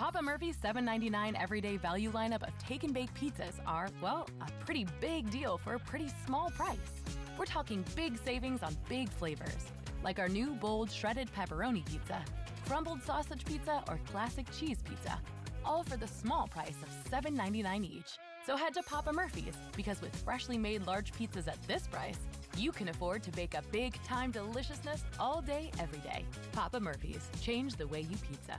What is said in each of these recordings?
Papa Murphy's $7.99 everyday value lineup of take and bake pizzas are, well, a pretty big deal for a pretty small price. We're talking big savings on big flavors, like our new bold shredded pepperoni pizza, crumbled sausage pizza, or classic cheese pizza, all for the small price of $7.99 each. So head to Papa Murphy's, because with freshly made large pizzas at this price, you can afford to bake a big-time deliciousness all day, every day. Papa Murphy's, change the way you pizza.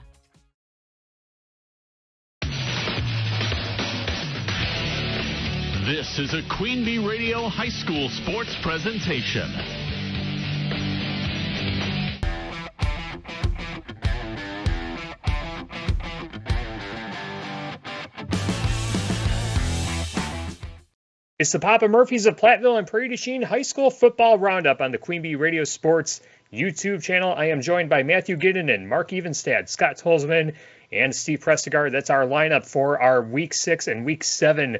This is a Queen Bee Radio High School sports presentation. It's the Papa Murphy's of Platteville and Prairie High School football roundup on the Queen Bee Radio Sports YouTube channel. I am joined by Matthew Goninen, Mark Evenstad, Scott Tolzman, and Steve Prestegard. That's our lineup for our Week 6 and Week 7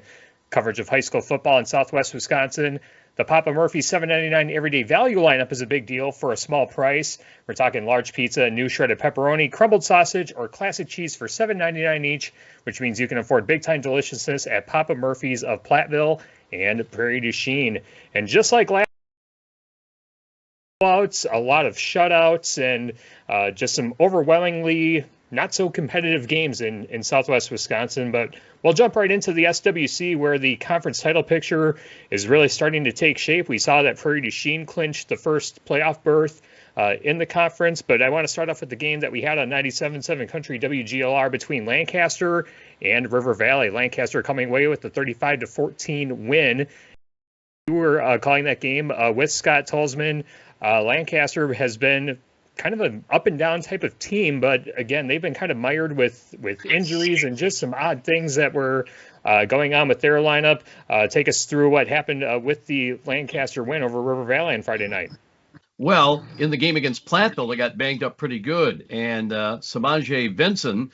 coverage of high school football in Southwest Wisconsin. The Papa Murphy's $7.99 everyday value lineup is a big deal for a small price. We're talking large pizza, new shredded pepperoni, crumbled sausage, or classic cheese for $7.99 each, which means you can afford big-time deliciousness at Papa Murphy's of Platteville and Prairie du Chien. And just like last outs, a lot of shutouts, and just some overwhelmingly not so competitive games in Southwest Wisconsin. But we'll jump right into the SWC, where the conference title picture is really starting to take shape. We saw that Prairie du Chien clinched the first playoff berth in the conference, but I want to start off with the game that we had on 97.7 Country WGLR between Lancaster and River Valley. Lancaster coming away with the 35-14 win. You were calling that game with Scott Tolzman. Lancaster has been kind of an up and down type of team, but again, they've been kind of mired with injuries and just some odd things that were going on with their lineup. Take us through what happened with the Lancaster win over River Valley on Friday night. Well, in the game against Platteville, they got banged up pretty good. And Samanje Vinson,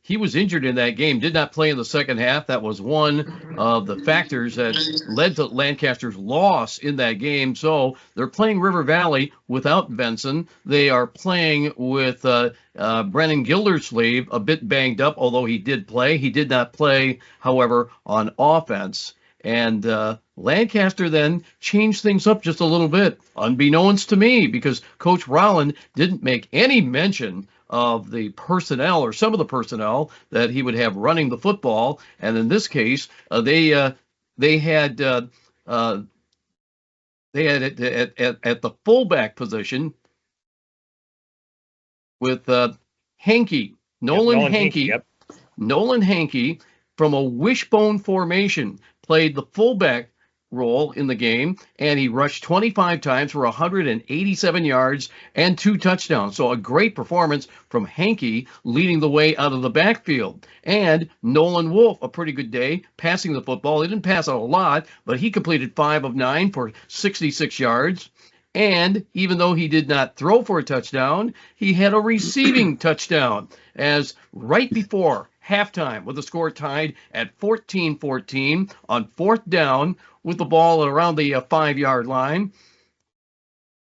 he was injured in that game, did not play in the second half. That was one of the factors that led to Lancaster's loss in that game. So they're playing River Valley without Vinson. They are playing with Brennan Gildersleeve, a bit banged up, although he did play. He did not play, however, on offense. And Lancaster then changed things up just a little bit, unbeknownst to me, because Coach Rowland didn't make any mention of the personnel or some of the personnel that he would have running the football. And in this case, they had at the fullback position with Nolan Hankey from a wishbone formation, played the fullback role in the game, and he rushed 25 times for 187 yards and 2 touchdowns. So a great performance from Hankey, leading the way out of the backfield. And Nolan Wolf, a pretty good day, passing the football. He didn't pass it a lot, but he completed 5 of 9 for 66 yards. And even though he did not throw for a touchdown, he had a receiving touchdown, as right before halftime, with the score tied at 14-14 on 4th down with the ball around the 5-yard line.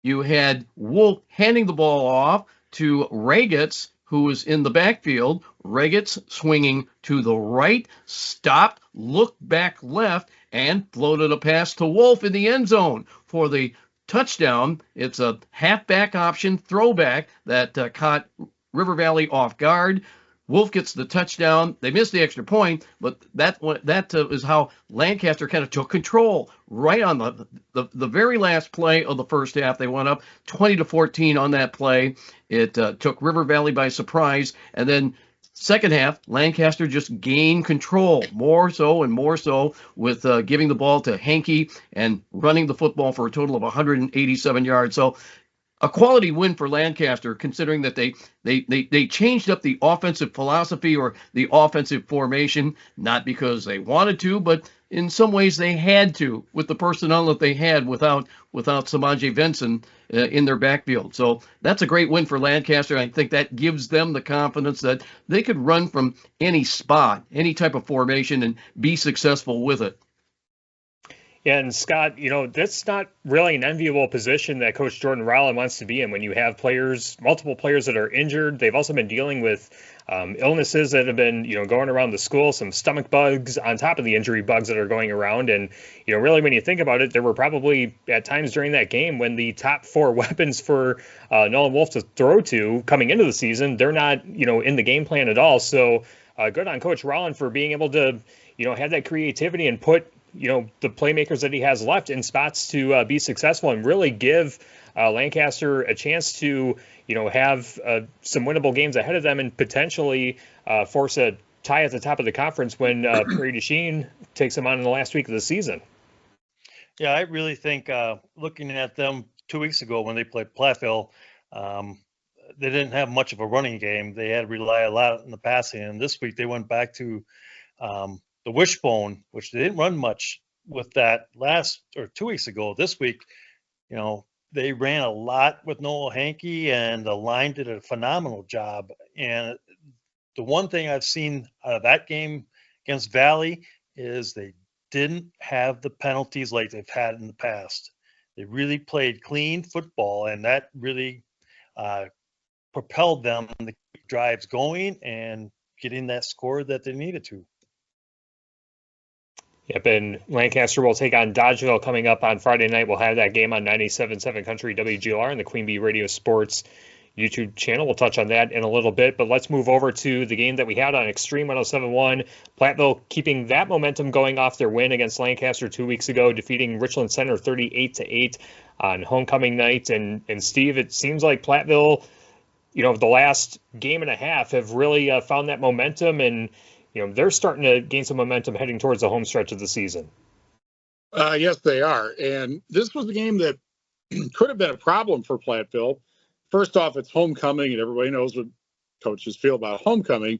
You had Wolf handing the ball off to Regetz, who was in the backfield. Regetz swinging to the right, stopped, looked back left, and floated a pass to Wolf in the end zone for the touchdown. It's a halfback option throwback that caught River Valley off guard. Wolf gets the touchdown. They missed the extra point, but that is how Lancaster kind of took control right on the very last play of the first half. They went up 20-14 on that play. It took River Valley by surprise, and then second half, Lancaster just gained control more so with giving the ball to Hankey and running the football for a total of 187 yards. So a quality win for Lancaster, considering that they changed up the offensive philosophy or the offensive formation, not because they wanted to, but in some ways they had to, with the personnel that they had without Samanje Vinson in their backfield. So that's a great win for Lancaster. I think that gives them the confidence that they could run from any spot, any type of formation, and be successful with it. And Scott, that's not really an enviable position that Coach Jordan Rowland wants to be in when you have multiple players that are injured. They've also been dealing with illnesses that have been, going around the school, some stomach bugs on top of the injury bugs that are going around. And, really when you think about it, there were probably at times during that game when the top four weapons for Nolan Wolf to throw to coming into the season, they're not, in the game plan at all. So good on Coach Rowland for being able to, have that creativity and put, the playmakers that he has left in spots to be successful and really give Lancaster a chance to, have some winnable games ahead of them and potentially force a tie at the top of the conference when Prairie Chien takes them on in the last week of the season. Yeah, I really think looking at them 2 weeks ago when they played Platteville, they didn't have much of a running game. They had to rely a lot on the passing. And this week they went back to the wishbone, which they didn't run much with that 2 weeks ago. This week, they ran a lot with Noel Hankey, and the line did a phenomenal job. And the one thing I've seen out of that game against Valley is they didn't have the penalties like they've had in the past. They really played clean football, and that really propelled them to keep drives going and getting that score that they needed to. Yep, and Lancaster will take on Dodgeville coming up on Friday night. We'll have that game on 97.7 Country WGLR and the Queen Bee Radio Sports YouTube channel. We'll touch on that in a little bit, but let's move over to the game that we had on Extreme 107.1. Platteville keeping that momentum going off their win against Lancaster 2 weeks ago, defeating Richland Center 38-8 on homecoming night. And Steve, it seems like Platteville, the last game and a half have really found that momentum, and they're starting to gain some momentum heading towards the home stretch of the season. Yes, they are. And this was a game that could have been a problem for Platteville. First off, it's homecoming, and everybody knows what coaches feel about homecoming.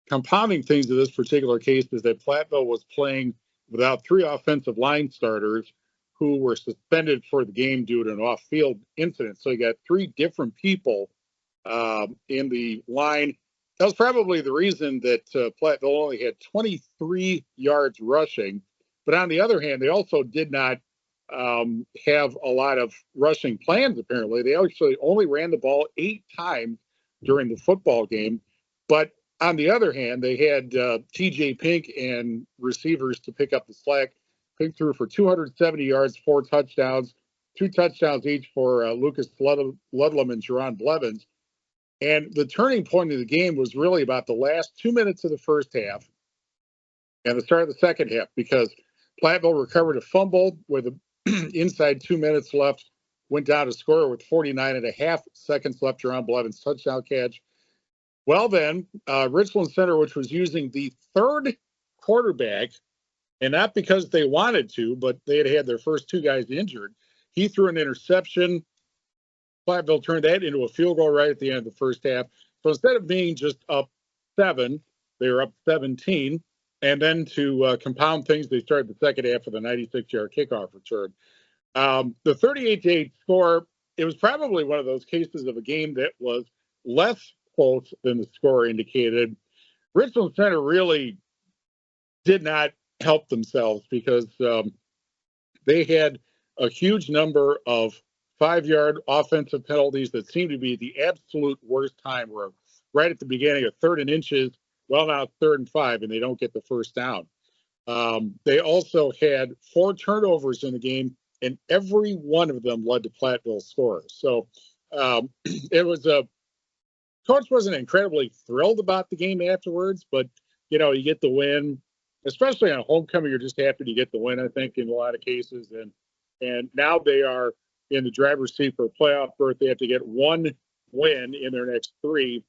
Compounding things in this particular case is that Platteville was playing without three offensive line starters who were suspended for the game due to an off-field incident. So you got three different people in the line. That was probably the reason that Platteville only had 23 yards rushing. But on the other hand, they also did not have a lot of rushing plans, apparently. They actually only ran the ball 8 times during the football game. But on the other hand, they had TJ Pink and receivers to pick up the slack. Pink threw for 270 yards, 4 touchdowns, 2 touchdowns each for Lucas Ludlam and Jerron Blevins. And the turning point of the game was really about the last 2 minutes of the first half and the start of the second half, because Platteville recovered a fumble with inside 2 minutes left, went down to score with 49.5 seconds left. Jerron Blevins touchdown catch. Well, then Richland Center, which was using the third quarterback, and not because they wanted to, but they had their first 2 guys injured, he threw an interception. Platteville turned that into a field goal right at the end of the first half. So instead of being just up 7, they were up 17. And then to compound things, they started the second half with a 96-yard kickoff return. The 38-8 score, it was probably one of those cases of a game that was less close than the score indicated. Richland Center really did not help themselves because they had a huge number of 5-yard offensive penalties that seemed to be the absolute worst time, where right at the beginning of 3rd and inches, well, now 3rd and 5, and they don't get the first down. They also had 4 turnovers in the game, and every one of them led to Platteville's scores. So it was coach wasn't incredibly thrilled about the game afterwards, but, you get the win, especially on homecoming. You're just happy to get the win, I think, in a lot of cases. And now they are in the driver's seat for a playoff berth. They have to get 1 win in their next 3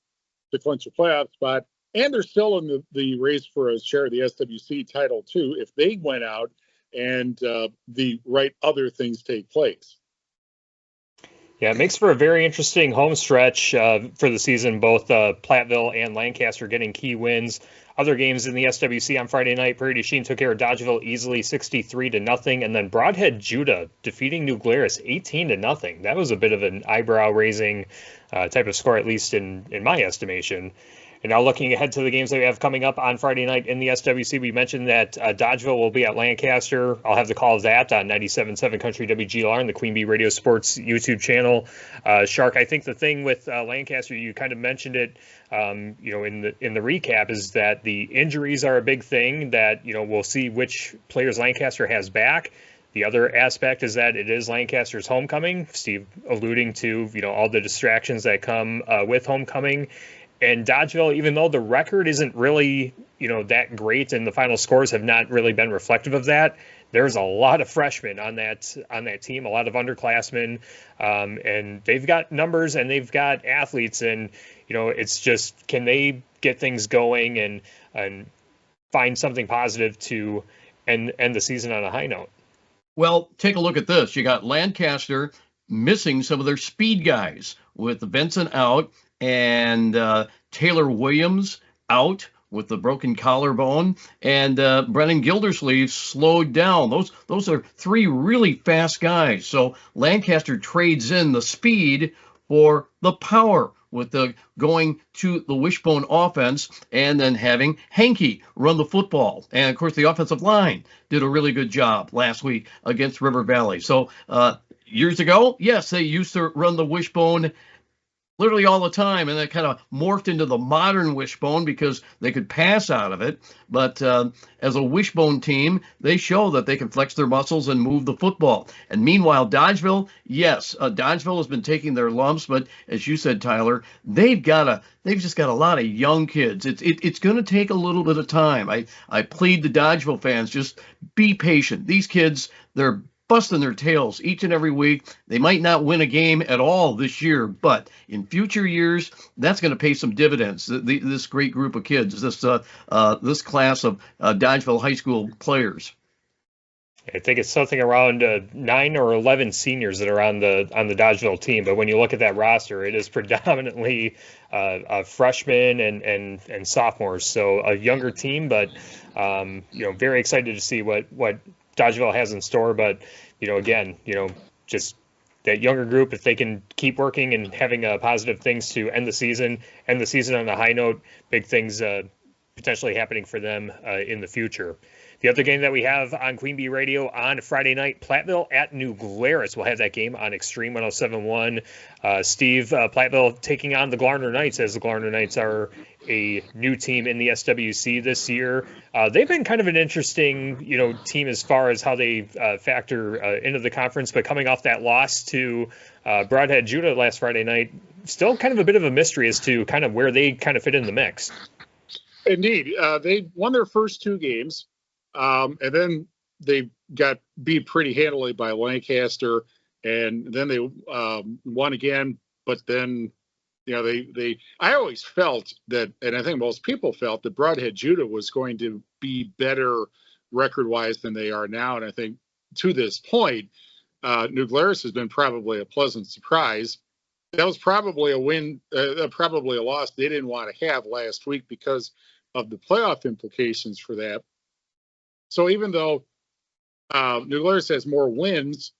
to clinch a playoff spot. And they're still in the race for a share of the SWC title, too, if they went out and the right other things take place. Yeah, it makes for a very interesting home stretch for the season, both Platteville and Lancaster getting key wins. Other games in the SWC on Friday night, Prairie Chien took care of Dodgeville easily 63-0, and then Broadhead Judah defeating New Glarus 18-0. That was a bit of an eyebrow-raising type of score, at least in my estimation. And now looking ahead to the games that we have coming up on Friday night in the SWC, we mentioned that Dodgeville will be at Lancaster. I'll have the call of that on 97.7 Country WGLR and the Queen Bee Radio Sports YouTube channel. Shark, I think the thing with Lancaster, you kind of mentioned it, in the recap, is that the injuries are a big thing. That we'll see which players Lancaster has back. The other aspect is that it is Lancaster's homecoming. Steve alluding to all the distractions that come with homecoming. And Dodgeville, even though the record isn't really, that great and the final scores have not really been reflective of that, there's a lot of freshmen on that team, a lot of underclassmen, and they've got numbers and they've got athletes, and it's just, can they get things going and find something positive to end the season on a high note? Well, take a look at this. You got Lancaster missing some of their speed guys with Benson out and Taylor Williams out with the broken collarbone, and Brennan Gildersleeve slowed down. Those are three really fast guys. So Lancaster trades in the speed for the power with the going to the wishbone offense and then having Hankey run the football. And of course, the offensive line did a really good job last week against River Valley. So years ago, yes, they used to run the wishbone literally all the time, and that kind of morphed into the modern wishbone because they could pass out of it. But as a wishbone team, they show that they can flex their muscles and move the football. And meanwhile, Dodgeville, yes, Dodgeville has been taking their lumps, but as you said, Tyler, they've just got a lot of young kids. It's going to take a little bit of time. I plead to Dodgeville fans, just be patient. These kids, they're busting their tails each and every week. They might not win a game at all this year, but in future years, that's going to pay some dividends. This great group of kids, this class of Dodgeville High School players. I think it's something around 9 or 11 seniors that are on the Dodgeville team. But when you look at that roster, it is predominantly freshmen and sophomores. So a younger team, but very excited to see what Dodgeville has in store. But again, just that younger group, if they can keep working and having positive things to end the season on a high note, big things potentially happening for them in the future. The other game that we have on Queen Bee Radio on Friday night, Platteville at New Glarus. We'll have that game on Extreme 107.1. Steve, Platteville taking on the Glarner Knights, as the Glarner Knights are a new team in the SWC this year. They've been kind of an interesting, team as far as how they factor into the conference, but coming off that loss to Broadhead Judah last Friday night, still kind of a bit of a mystery as to kind of where they kind of fit in the mix. Indeed. They won their first two games. And then they got beat pretty handily by Lancaster, and then they won again. But then, I always felt that, and I think most people felt that Broadhead Judah was going to be better record-wise than they are now. And I think to this point, New Glarus has been probably a pleasant surprise. That was probably a win, probably a loss they didn't want to have last week because of the playoff implications for that. So even though New Glarus has more wins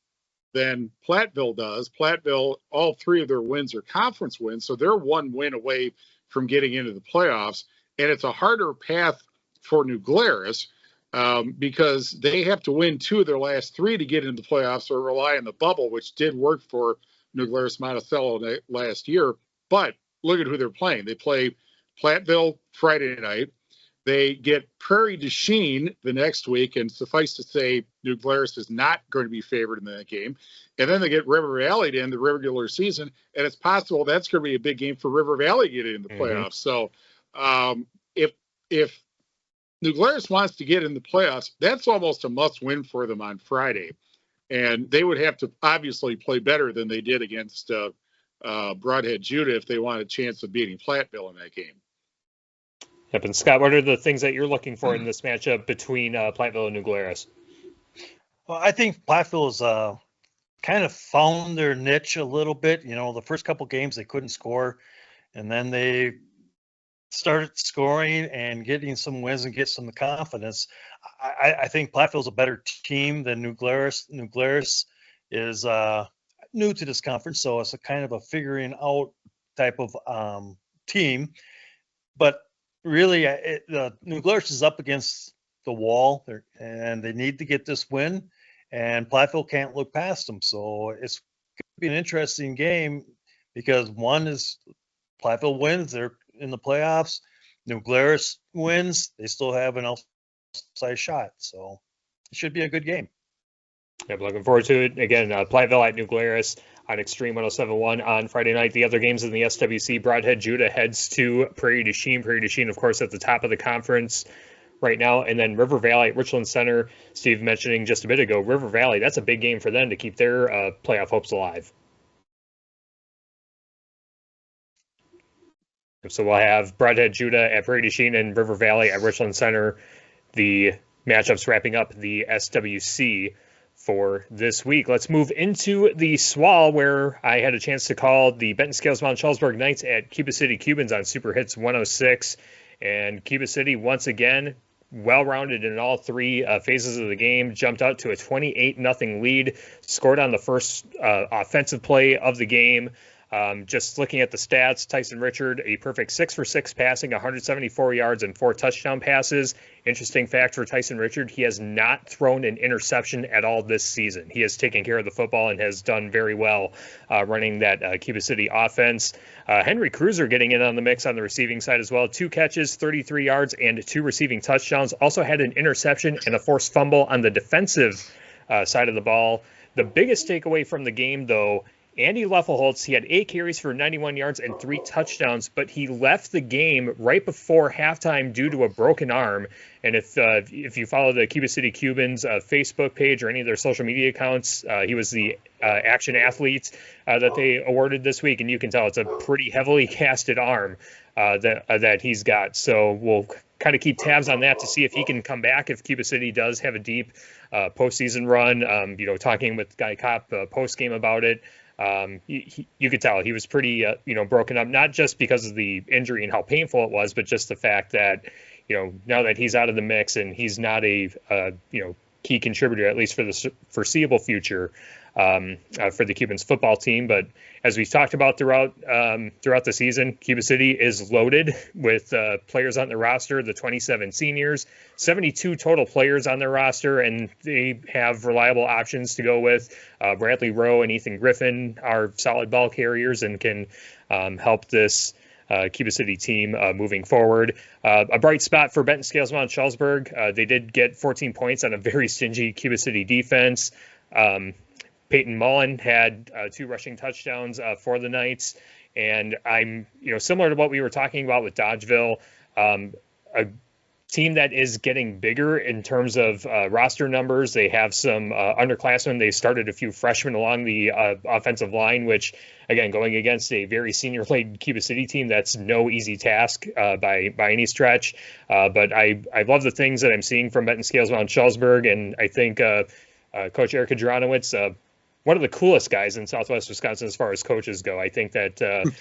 than Platteville does, Platteville, all three of their wins are conference wins, so they're one win away from getting into the playoffs. And it's a harder path for New Glarus because they have to win two of their last three to get into the playoffs or rely on the bubble, which did work for New Glarus Monticello last year. But look at who they're playing. They play Platteville Friday night. They get Prairie to Chien the next week, and suffice to say, New Glarus is not going to be favored in that game. And then they get River Valley to end the regular season, and it's possible that's going to be a big game for River Valley getting in the playoffs. So if New Glarus wants to get in the playoffs, that's almost a must-win for them on Friday. And they would have to obviously play better than they did against Broadhead Judah if they want a chance of beating Platteville in that game. Yep, and Scott, what are the things that you're looking for in this matchup between Platteville and New Glarus? Well, I think Platteville's kind of found their niche a little bit. The first couple games they couldn't score, and then they started scoring and getting some wins and get some confidence. I think Platteville's a better team than New Glarus. New Glarus is new to this conference, so it's a kind of a figuring out type of team. But really, New Glarus is up against the wall, and they need to get this win, and Platteville can't look past them. So it's going to be an interesting game because one is Platteville wins, they're in the playoffs. New Glarus wins, they still have an outside shot. So it should be a good game. Yep, looking forward to it. Again, Platteville at New Glarus on Extreme 107.1 on Friday night. The other games in the SWC, Broadhead Judah heads to Prairie du Chien. Prairie du Chien, of course, at the top of the conference right now. And then River Valley at Richland Center, Steve mentioning just a bit ago, River Valley, that's a big game for them to keep their playoff hopes alive. So we'll have Broadhead Judah at Prairie du Chien and River Valley at Richland Center. The matchups wrapping up the SWC for this week. Let's move into the SWAL, where I had a chance to call the Benton Scales Mount Charlesburg Knights at Cuba City Cubans on Super Hits 106. And Cuba City, once again, well-rounded in all three phases of the game, jumped out to a 28-0 lead, scored on the first offensive play of the game. Just looking at the stats, Tyson Richard, a perfect 6 for 6 passing, 174 yards and 4 touchdown passes. Interesting fact for Tyson Richard, he has not thrown an interception at all this season. He has taken care of the football and has done very well running that Cuba City offense. Henry Cruiser getting in on the mix on the receiving side as well. 2 catches, 33 yards, and 2 receiving touchdowns. Also had an interception and a forced fumble on the defensive side of the ball. The biggest takeaway from the game, though, Andy Leffelholtz, he had 8 carries for 91 yards and 3 touchdowns, but he left the game right before halftime due to a broken arm. And if you follow the Cuba City Cubans Facebook page or any of their social media accounts, he was the action athlete that they awarded this week, and you can tell it's a pretty heavily casted arm that he's got. So we'll kind of keep tabs on that to see if he can come back if Cuba City does have a deep postseason run. Talking with Guy Kopp post game about it. You could tell he was pretty, broken up, not just because of the injury and how painful it was, but just the fact that, now that he's out of the mix and he's not a key contributor, at least for the foreseeable future, for the Cubans football team. But as we've talked about throughout the season, Cuba City is loaded with players on the roster, the 27 seniors, 72 total players on their roster, and they have reliable options to go with. Bradley Rowe and Ethan Griffin are solid ball carriers and can help this Cuba City team moving forward. A bright spot for Benton Scales Mount Charlesburg. They did get 14 points on a very stingy Cuba City defense. Peyton Mullen had 2 rushing touchdowns for the Knights. And I'm, similar to what we were talking about with Dodgeville, a team that is getting bigger in terms of roster numbers. They have some underclassmen. They started a few freshmen along the offensive line, which, again, going against a very senior-laden Cuba City team, that's no easy task by any stretch. But I love the things that I'm seeing from Benton Scales Mount Charlesburg, and I think Coach Erica Geronowitz, one of the coolest guys in Southwest Wisconsin as far as coaches go. I think that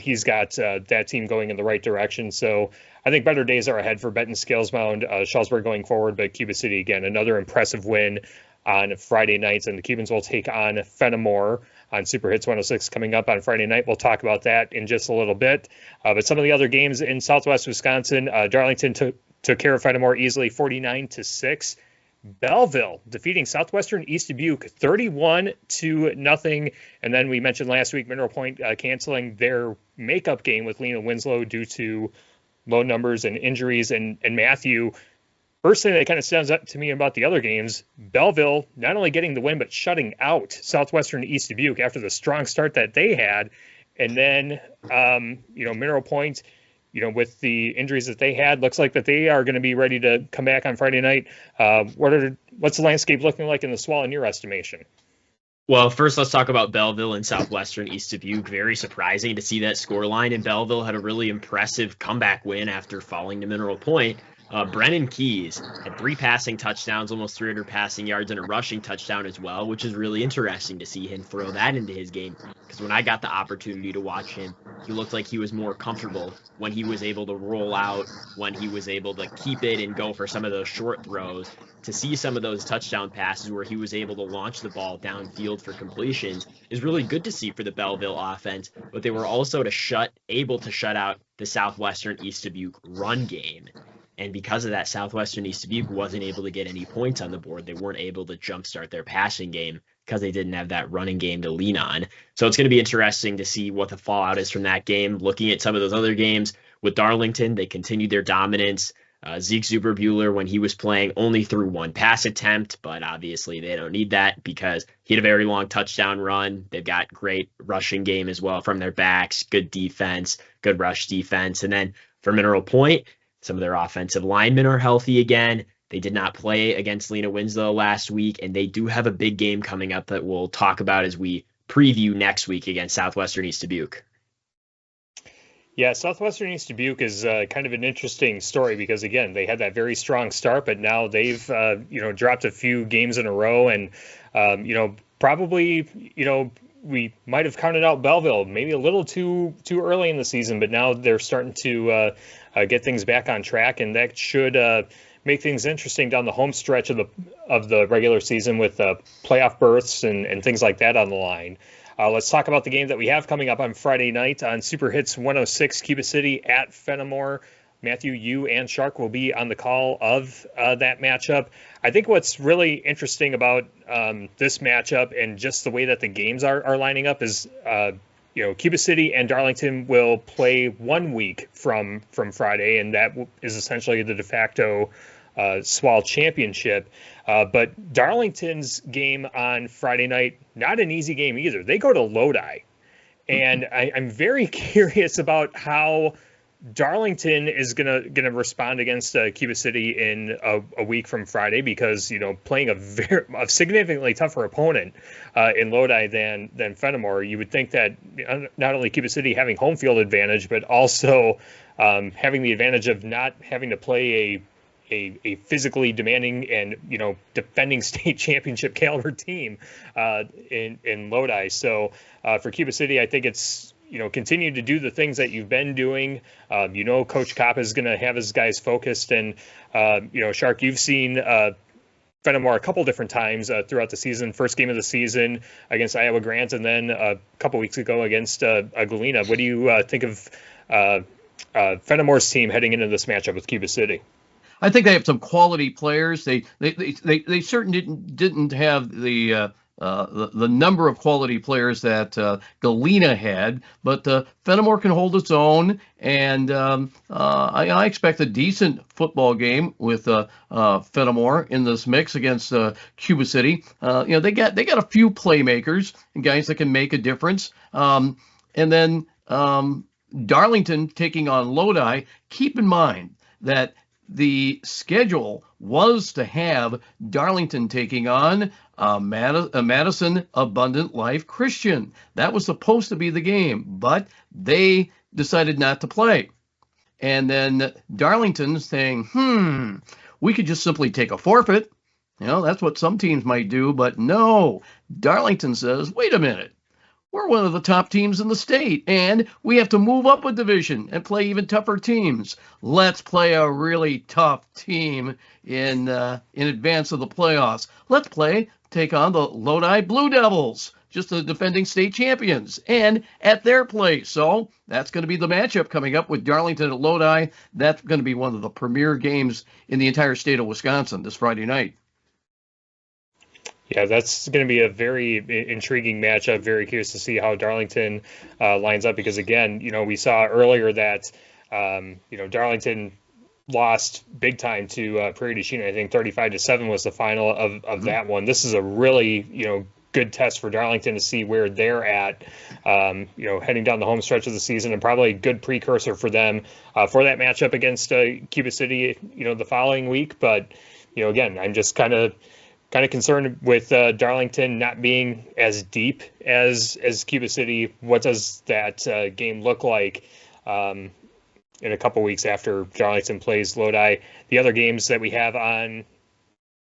he's got that team going in the right direction. So I think better days are ahead for Benton Scales Mount Charlesburg going forward. But Cuba City, again, another impressive win on Friday nights. And the Cubans will take on Fenimore on Super Hits 106 coming up on Friday night. We'll talk about that in just a little bit. But some of the other games in Southwest Wisconsin, Darlington took care of Fenimore easily, 49-6. Belleville defeating Southwestern East Dubuque 31-0. And then we mentioned last week Mineral Point canceling their makeup game with Lena Winslow due to low numbers and injuries. And Matthew, first thing that kind of stands out to me about the other games, Belleville not only getting the win, but shutting out Southwestern East Dubuque after the strong start that they had. And then, Mineral Point, with the injuries that they had, looks like that they are going to be ready to come back on Friday night. What's the landscape looking like in the SWAL in your estimation? Well, first let's talk about Belleville and Southwestern East Dubuque. Very surprising to see that scoreline. And Belleville had a really impressive comeback win after falling to Mineral Point. Brennan Keys had 3 passing touchdowns, almost 300 passing yards, and a rushing touchdown as well, which is really interesting to see him throw that into his game. Because when I got the opportunity to watch him, he looked like he was more comfortable when he was able to roll out, when he was able to keep it and go for some of those short throws. To see some of those touchdown passes where he was able to launch the ball downfield for completions is really good to see for the Belleville offense, but they were also able to shut out the Southwestern East Dubuque run game. And because of that, Southwestern East Dubuque wasn't able to get any points on the board. They weren't able to jumpstart their passing game because they didn't have that running game to lean on. So it's going to be interesting to see what the fallout is from that game. Looking at some of those other games with Darlington, they continued their dominance. Zeke Zuberbuehler, when he was playing, only threw 1 pass attempt, but obviously they don't need that because he had a very long touchdown run. They've got great rushing game as well from their backs, good defense, good rush defense. And then for Mineral Point, some of their offensive linemen are healthy again. They did not play against Lena Winslow last week, and they do have a big game coming up that we'll talk about as we preview next week against Southwestern East Dubuque. Yeah, Southwestern East Dubuque is kind of an interesting story because, again, they had that very strong start, but now they've, dropped a few games in a row. And, probably, we might have counted out Belleville maybe a little too early in the season, but now they're starting to get things back on track. And that should make things interesting down the home stretch of the regular season with playoff berths and things like that on the line. Let's talk about the game that we have coming up on Friday night on Super Hits 106, Cuba City at Fenimore. Matthew, you and Shark will be on the call of that matchup. I think what's really interesting about this matchup and just the way that the games are lining up is, Cuba City and Darlington will play 1 week from Friday, and that is essentially the de facto SWAL championship. But Darlington's game on Friday night, not an easy game either. They go to Lodi. And I'm very curious about how Darlington is gonna respond against Cuba City in a week from Friday because, playing a significantly tougher opponent in Lodi than Fenimore, you would think that not only Cuba City having home field advantage, but also having the advantage of not having to play a physically demanding and defending state championship caliber team in Lodi. So for Cuba City, I think it's continue to do the things that you've been doing. Coach Kopp is going to have his guys focused, and Shark, you've seen Fenimore a couple different times throughout the season. First game of the season against Iowa Grant, and then a couple weeks ago against Galena. What do you think of Fenimore's team heading into this matchup with Cuba City? I think they have some quality players. They certainly didn't have the number of quality players that Galena had, but Fenimore can hold its own, and I expect a decent football game with Fenimore in this mix against Cuba City. They got a few playmakers and guys that can make a difference, and then Darlington taking on Lodi. Keep in mind that the schedule was to have Darlington taking on Madison Abundant Life Christian. That was supposed to be the game, but they decided not to play. And then Darlington saying, we could just simply take a forfeit. That's what some teams might do, but no. Darlington says, wait a minute. We're one of the top teams in the state, and we have to move up a division and play even tougher teams. Let's play a really tough team in advance of the playoffs. Let's take on the Lodi Blue Devils, just the defending state champions, and at their place. So that's going to be the matchup coming up with Darlington at Lodi. That's going to be one of the premier games in the entire state of Wisconsin this Friday night. Yeah, that's going to be a very intriguing matchup. Very curious to see how Darlington lines up because, again, we saw earlier that, Darlington lost big time to Prairie Chien. I think 35-7 was the final of that one. This is a really, good test for Darlington to see where they're at, heading down the home stretch of the season, and probably a good precursor for them for that matchup against Cuba City, the following week. But, again, I'm just kind of concerned with Darlington not being as deep as Cuba City. What does that game look like? in a couple weeks after Darlington plays Lodi. The other games that we have on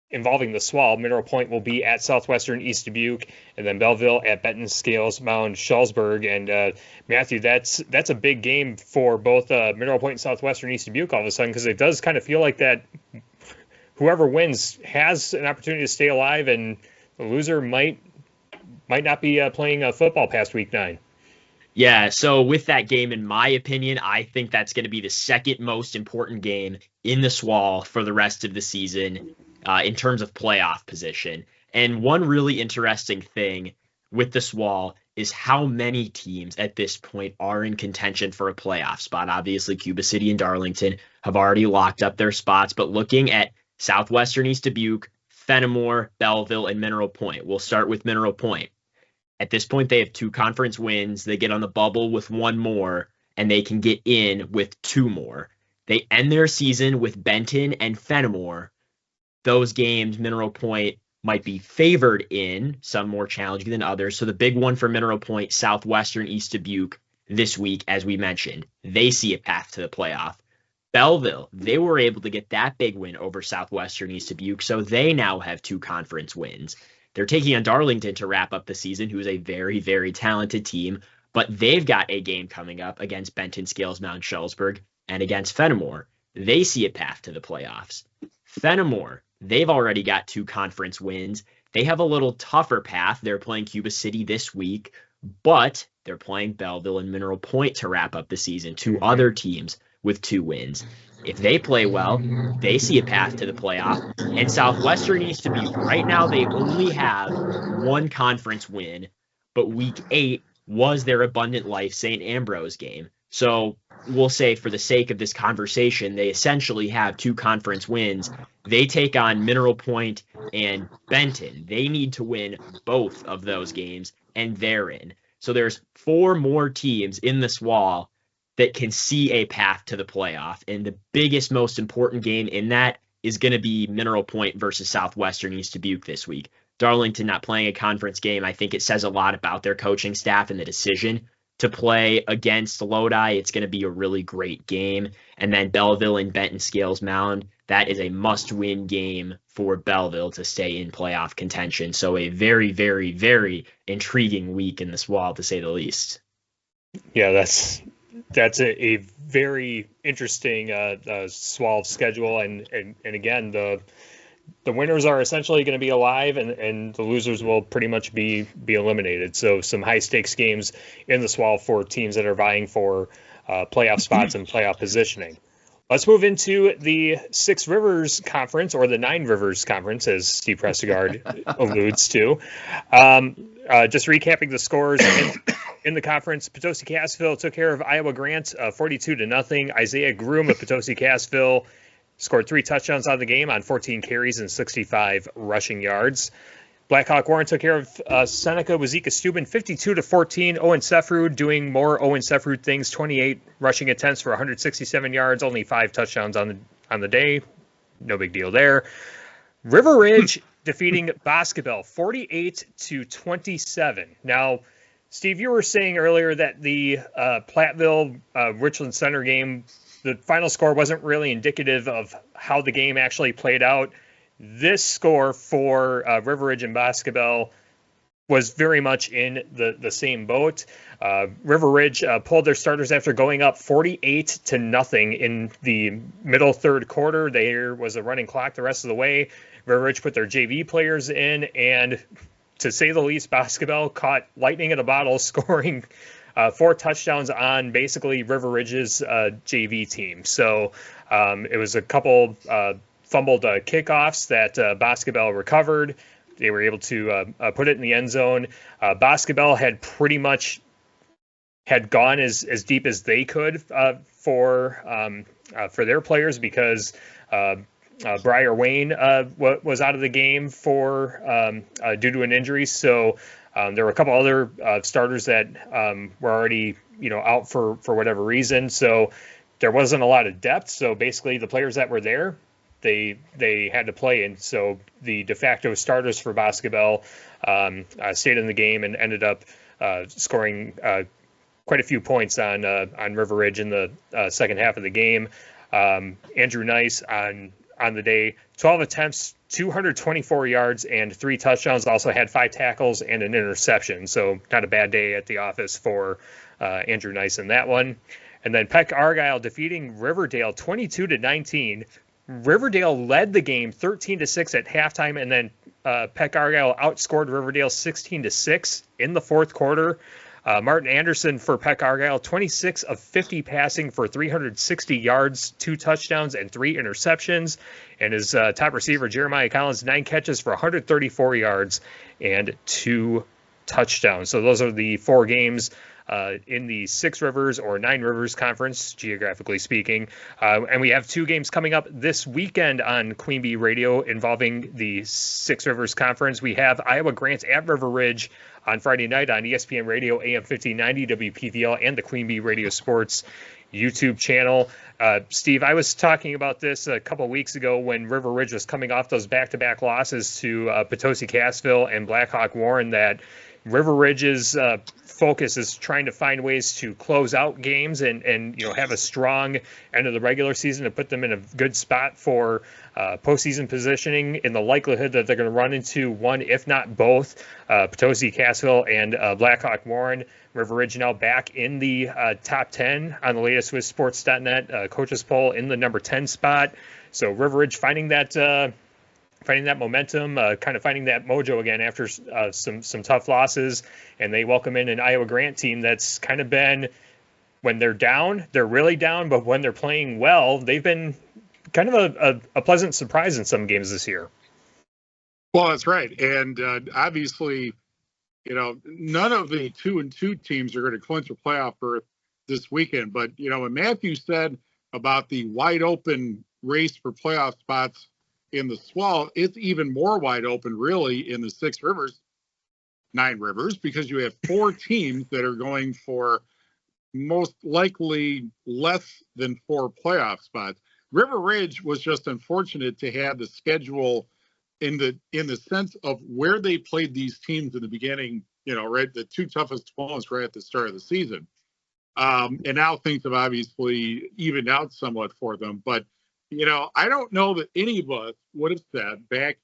involving the SWAL, Mineral Point will be at Southwestern East Dubuque, and then Belleville at Benton, Scales, Mound, Shullsburg. And Matthew, that's a big game for both Mineral Point and Southwestern East Dubuque all of a sudden, because it does kind of feel like that whoever wins has an opportunity to stay alive, and the loser might not be playing football past week 9. Yeah, so with that game, in my opinion, I think that's going to be the second most important game in the SWAL for the rest of the season in terms of playoff position. And one really interesting thing with the SWAL is how many teams at this point are in contention for a playoff spot. Obviously, Cuba City and Darlington have already locked up their spots, but looking at Southwestern East Dubuque, Fenimore, Belleville, and Mineral Point. We'll start with Mineral Point. At this point, they have 2 conference wins. They get on the bubble with 1 more, and they can get in with 2 more. They end their season with Benton and Fenimore. Those games, Mineral Point might be favored in, some more challenging than others. So the big one for Mineral Point, Southwestern East Dubuque this week, as we mentioned, they see a path to the playoff. Belleville, they were able to get that big win over Southwestern East Dubuque, so they now have 2 conference wins. They're taking on Darlington to wrap up the season, who's a very, very talented team, but they've got a game coming up against Benton, Scales, Mount Shullsburg, and against Fenimore. They see a path to the playoffs. Fenimore, they've already got 2 conference wins. They have a little tougher path. They're playing Cuba City this week, but they're playing Belleville and Mineral Point to wrap up the season, 2 other teams with 2 wins. If they play well, they see a path to the playoff. And Southwestern East Dubuque, right now they only have 1 conference win, but week 8 was their Abundant Life St. Ambrose game. So we'll say, for the sake of this conversation, they essentially have 2 conference wins. They take on Mineral Point and Benton. They need to win both of those games, and they're in. So there's 4 more teams in the SWAL that can see a path to the playoff. And the biggest, most important game in that is going to be Mineral Point versus Southwestern East Dubuque this week. Darlington not playing a conference game, I think it says a lot about their coaching staff and the decision to play against Lodi. It's going to be a really great game. And then Belleville and Benton Scales Mound, that is a must-win game for Belleville to stay in playoff contention. So a very, very, very intriguing week in the SWAL, to say the least. Yeah, that's a very interesting SWAL schedule, and again, the winners are essentially going to be alive, and the losers will pretty much be eliminated. So some high stakes games in the SWAL for teams that are vying for playoff spots and playoff positioning. Let's move into the 6 Rivers Conference, or the 9 Rivers Conference, as Steve Prestegard alludes to. Just recapping the scores in the conference, Potosi-Cassville took care of Iowa Grant 42-0. Isaiah Groom of Potosi-Cassville scored 3 touchdowns on the game on 14 carries and 65 rushing yards. Blackhawk Warren took care of Seneca Wazeeka Steuben 52-14. Owen Sefrud doing more Owen Sefrud things, 28 rushing attempts for 167 yards, only 5 touchdowns on the day. No big deal there. River Ridge defeating Boscobel 48-27. Now, Steve, you were saying earlier that the Platteville Richland Center game, the final score wasn't really indicative of how the game actually played out. This score for River Ridge and Boscobel was very much in the same boat. River Ridge pulled their starters after going up 48-0 in the middle third quarter. There was a running clock the rest of the way. River Ridge put their JV players in, and to say the least, Boscobel caught lightning in a bottle, scoring 4 touchdowns on basically River Ridge's JV team. So it was a couple fumbled kickoffs that Boscobel recovered. They were able to put it in the end zone. Boscobel had pretty much gone as deep as they could for their players, because Briar Wayne was out of the game due to an injury. So there were a couple other starters that were already out for whatever reason. So there wasn't a lot of depth. So basically, the players that were there, they had to play, and so the de facto starters for Boscobel stayed in the game and ended up scoring quite a few points on River Ridge in the second half of the game. Andrew Nice on the day, 12 attempts, 224 yards, and 3 touchdowns. Also had 5 tackles and an interception. So not a bad day at the office for Andrew Nice in that one. And then Peck Argyle defeating Riverdale 22-19. Riverdale led the game 13-6 at halftime, and then Peck Argyle outscored Riverdale 16-6 in the fourth quarter. Martin Anderson for Peck Argyle, 26 of 50 passing for 360 yards, 2 touchdowns, and 3 interceptions. And his top receiver, Jeremiah Collins, 9 catches for 134 yards and 2 touchdowns. So those are the 4 games in the Six Rivers or Nine Rivers Conference, geographically speaking. And we have 2 games coming up this weekend on Queen Bee Radio involving the Six Rivers Conference. We have Iowa Grant at River Ridge on Friday night on ESPN Radio, AM 1590, WPVL, and the Queen Bee Radio Sports YouTube channel. Steve, I was talking about this a couple of weeks ago when River Ridge was coming off those back-to-back losses to Potosi-Cassville and Blackhawk Warren, that River Ridge's focus is trying to find ways to close out games and have a strong end of the regular season to put them in a good spot for postseason positioning, in the likelihood that they're going to run into one, if not both, Potosi-Cassville and Blackhawk Warren. River Ridge now back in the top 10 on the latest with Sports.net coaches poll in the number 10 spot. So River Ridge finding that momentum, kind of finding that mojo again after some tough losses. And they welcome in an Iowa Grant team that's kind of been, when they're down, they're really down, but when they're playing well, they've been kind of a pleasant surprise in some games this year. Well, that's right. And obviously, none of the 2-2 teams are going to clinch a playoff berth this weekend. But, when Matthew said about the wide open race for playoff spots in the Swell, it's even more wide open, really, in the Six Rivers, Nine Rivers, because you have 4 teams that are going for most likely less than 4 playoff spots. River Ridge was just unfortunate to have the schedule in the sense of where they played these teams in the beginning, right, the 2 toughest opponents right at the start of the season. And now things have obviously evened out somewhat for them. But, I don't know that any of us would have said back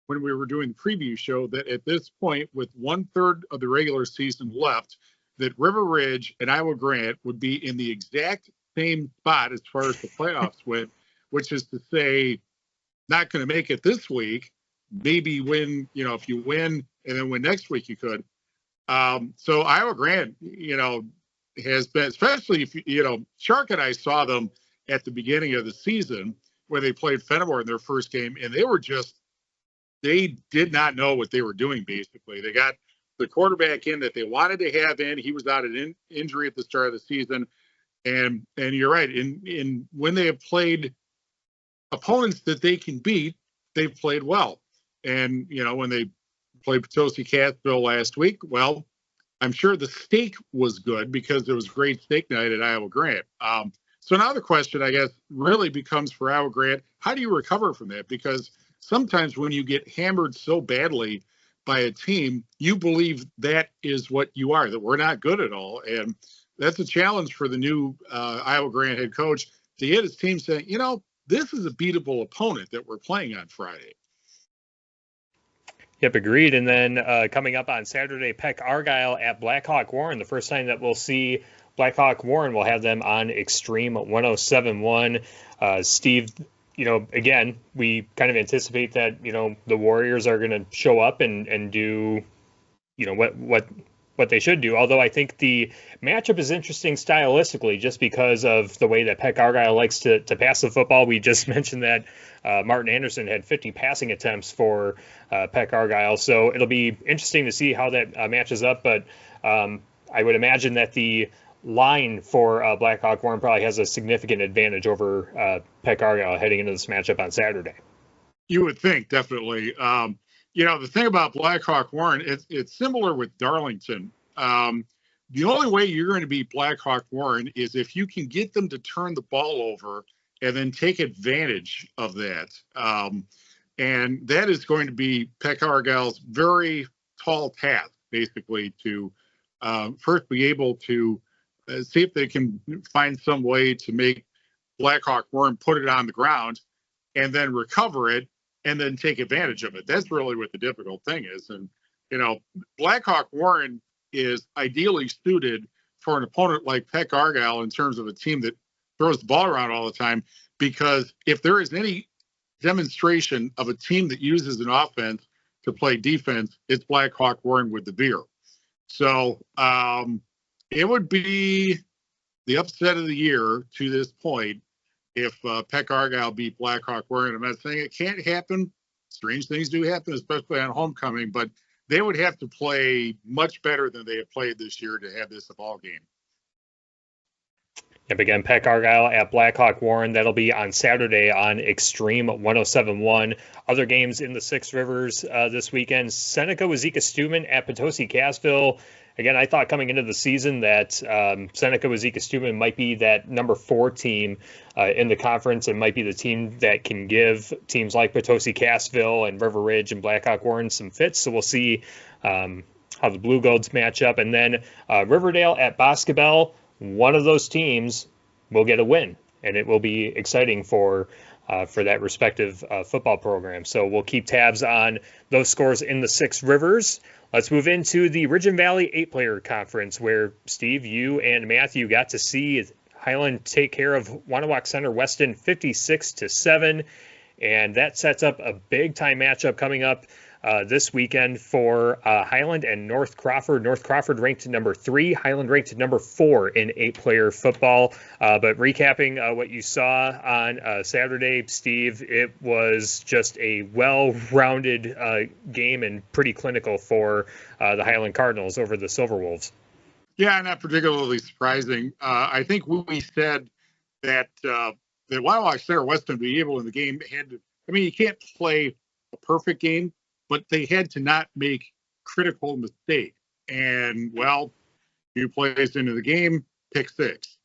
when we were doing the preview show that at this point, with 1/3 of the regular season left, that River Ridge and Iowa Grant would be in the exact same spot as far as the playoffs went, which is to say, not going to make it this week, maybe win, if you win and then win next week, you could. So Iowa Grant, has been, especially if, Shark and I saw them at the beginning of the season where they played Fenimore in their first game, and they did not know what they were doing, basically. They got the quarterback in that they wanted to have in. He was out of injury at the start of the season. And you're right. In when they have played opponents that they can beat, they've played well. And, when they played Potosi-Cassville last week, well, I'm sure the steak was good because there was great steak night at Iowa Grant. So now the question, I guess, really becomes for Iowa Grant, how do you recover from that? Because sometimes when you get hammered so badly by a team, you believe that is what you are, that we're not good at all. And that's a challenge for the new Iowa Grant head coach to get his team saying, this is a beatable opponent that we're playing on Friday. Yep, agreed. And then coming up on Saturday, Peck Argyle at Blackhawk Warren. The first time that we'll see Blackhawk Warren, we'll have them on Extreme 107.1. Steve, again, we kind of anticipate that, the Warriors are going to show up and do, what they should do. Although I think the matchup is interesting stylistically just because of the way that Peck Argyle likes to pass the football. We just mentioned that Martin Anderson had 50 passing attempts for Peck Argyle. So it'll be interesting to see how that matches up. But I would imagine that the line for Blackhawk Warren probably has a significant advantage over Peck Argyle heading into this matchup on Saturday. You would think, definitely. The thing about Blackhawk Warren, it's similar with Darlington. The only way you're going to beat Blackhawk Warren is if you can get them to turn the ball over and then take advantage of that. And that is going to be Peck Argyle's very tall task, basically, to first be able to see if they can find some way to make Blackhawk Warren put it on the ground and then recover it and then take advantage of it. That's really what the difficult thing is. And, Blackhawk Warren is ideally suited for an opponent like Peck Argyle in terms of a team that throws the ball around all the time, because if there is any demonstration of a team that uses an offense to play defense, it's Blackhawk Warren with the beer. So it would be the upset of the year to this point if Peck Argyle beat Blackhawk Warren. I'm not saying it can't happen. Strange things do happen, especially on homecoming, but they would have to play much better than they have played this year to have this a ball game. Yep, again, Peck Argyle at Blackhawk Warren. That'll be on Saturday on Extreme 107.1. Other games in the Six Rivers this weekend. Seneca Wazeeka Steuben at Potosi Cassville. Again, I thought coming into the season that Seneca Wazeeka Steuben might be that number 4 team in the conference and might be the team that can give teams like Potosi Cassville and River Ridge and Blackhawk Warren some fits. So we'll see how the Blue Golds match up. And then Riverdale at Boscobel. One of those teams will get a win, and it will be exciting for that respective football program. So we'll keep tabs on those scores in the Six Rivers. Let's move into the Ridge and Valley 8-player conference, where, Steve, you and Matthew got to see Highland take care of Wanawak Center Weston 56-7, and that sets up a big-time matchup coming up this weekend for Highland and North Crawford. North Crawford ranked number 3, Highland ranked number 4 in 8-player football. But recapping what you saw on Saturday, Steve, it was just a well-rounded game and pretty clinical for the Highland Cardinals over the Silver Wolves. Yeah, not particularly surprising. I think we said that the Wanawak Center Weston be able in the game you can't play a perfect game, but they had to not make critical mistakes. And, well, few plays into the game, pick 6.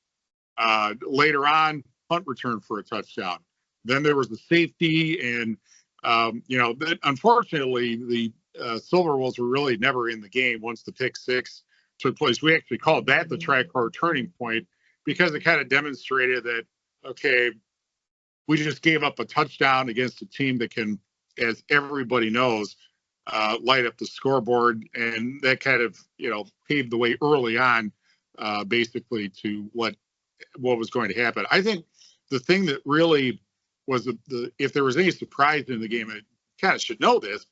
Later on, punt return for a touchdown. Then there was the safety, and, unfortunately, the Silver Wolves were really never in the game once the pick 6 took place. We actually called that the tri-core turning point, because it kind of demonstrated that, okay, we just gave up a touchdown against a team that can, as everybody knows, light up the scoreboard, and that kind of paved the way early on, basically to what was going to happen. I think the thing that really was if there was any surprise in the game, and I kind of should know this,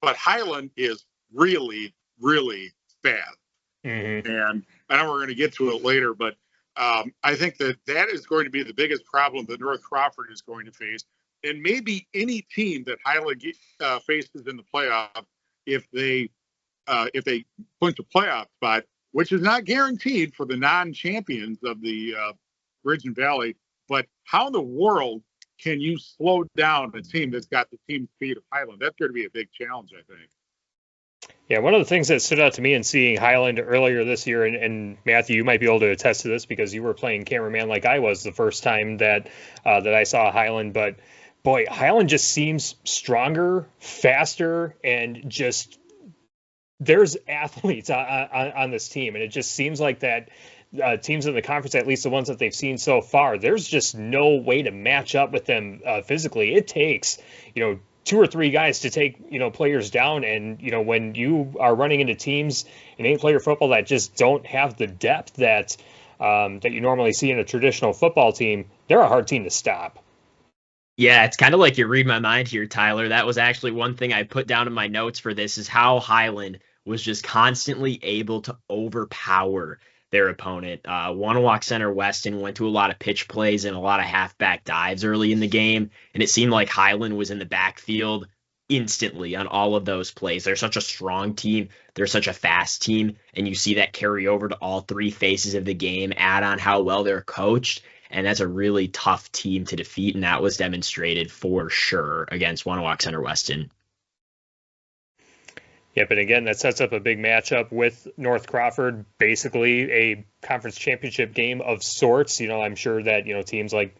but Highland is really, really fast, and I know we're going to get to it later, but I think that is going to be the biggest problem that North Crawford is going to face. And maybe any team that Highland faces in the playoff, if they clinch a playoff spot, which is not guaranteed for the non-champions of the Ridge and Valley, but how in the world can you slow down a team that's got the team speed of Highland? That's going to be a big challenge, I think. Yeah, one of the things that stood out to me in seeing Highland earlier this year, and Matthew, you might be able to attest to this because you were playing cameraman like I was the first time that I saw Highland, but boy, Highland just seems stronger, faster, and just there's athletes on this team. And it just seems like that teams in the conference, at least the ones that they've seen so far, there's just no way to match up with them physically. It takes, 2 or 3 guys to take, players down. And, when you are running into teams in 8-player football that just don't have the depth that you normally see in a traditional football team, they're a hard team to stop. Yeah, it's kind of like you read my mind here, Tyler. That was actually one thing I put down in my notes for this, is how Highland was just constantly able to overpower their opponent. Wanawak Center Weston went to a lot of pitch plays and a lot of halfback dives early in the game, and it seemed like Highland was in the backfield instantly on all of those plays. They're such a strong team. They're such a fast team, and you see that carry over to all 3 phases of the game, add on how well they're coached. And that's a really tough team to defeat, and that was demonstrated for sure against Wanawak Center Weston. Yep, and again, that sets up a big matchup with North Crawford, basically a conference championship game of sorts. I'm sure that, teams like,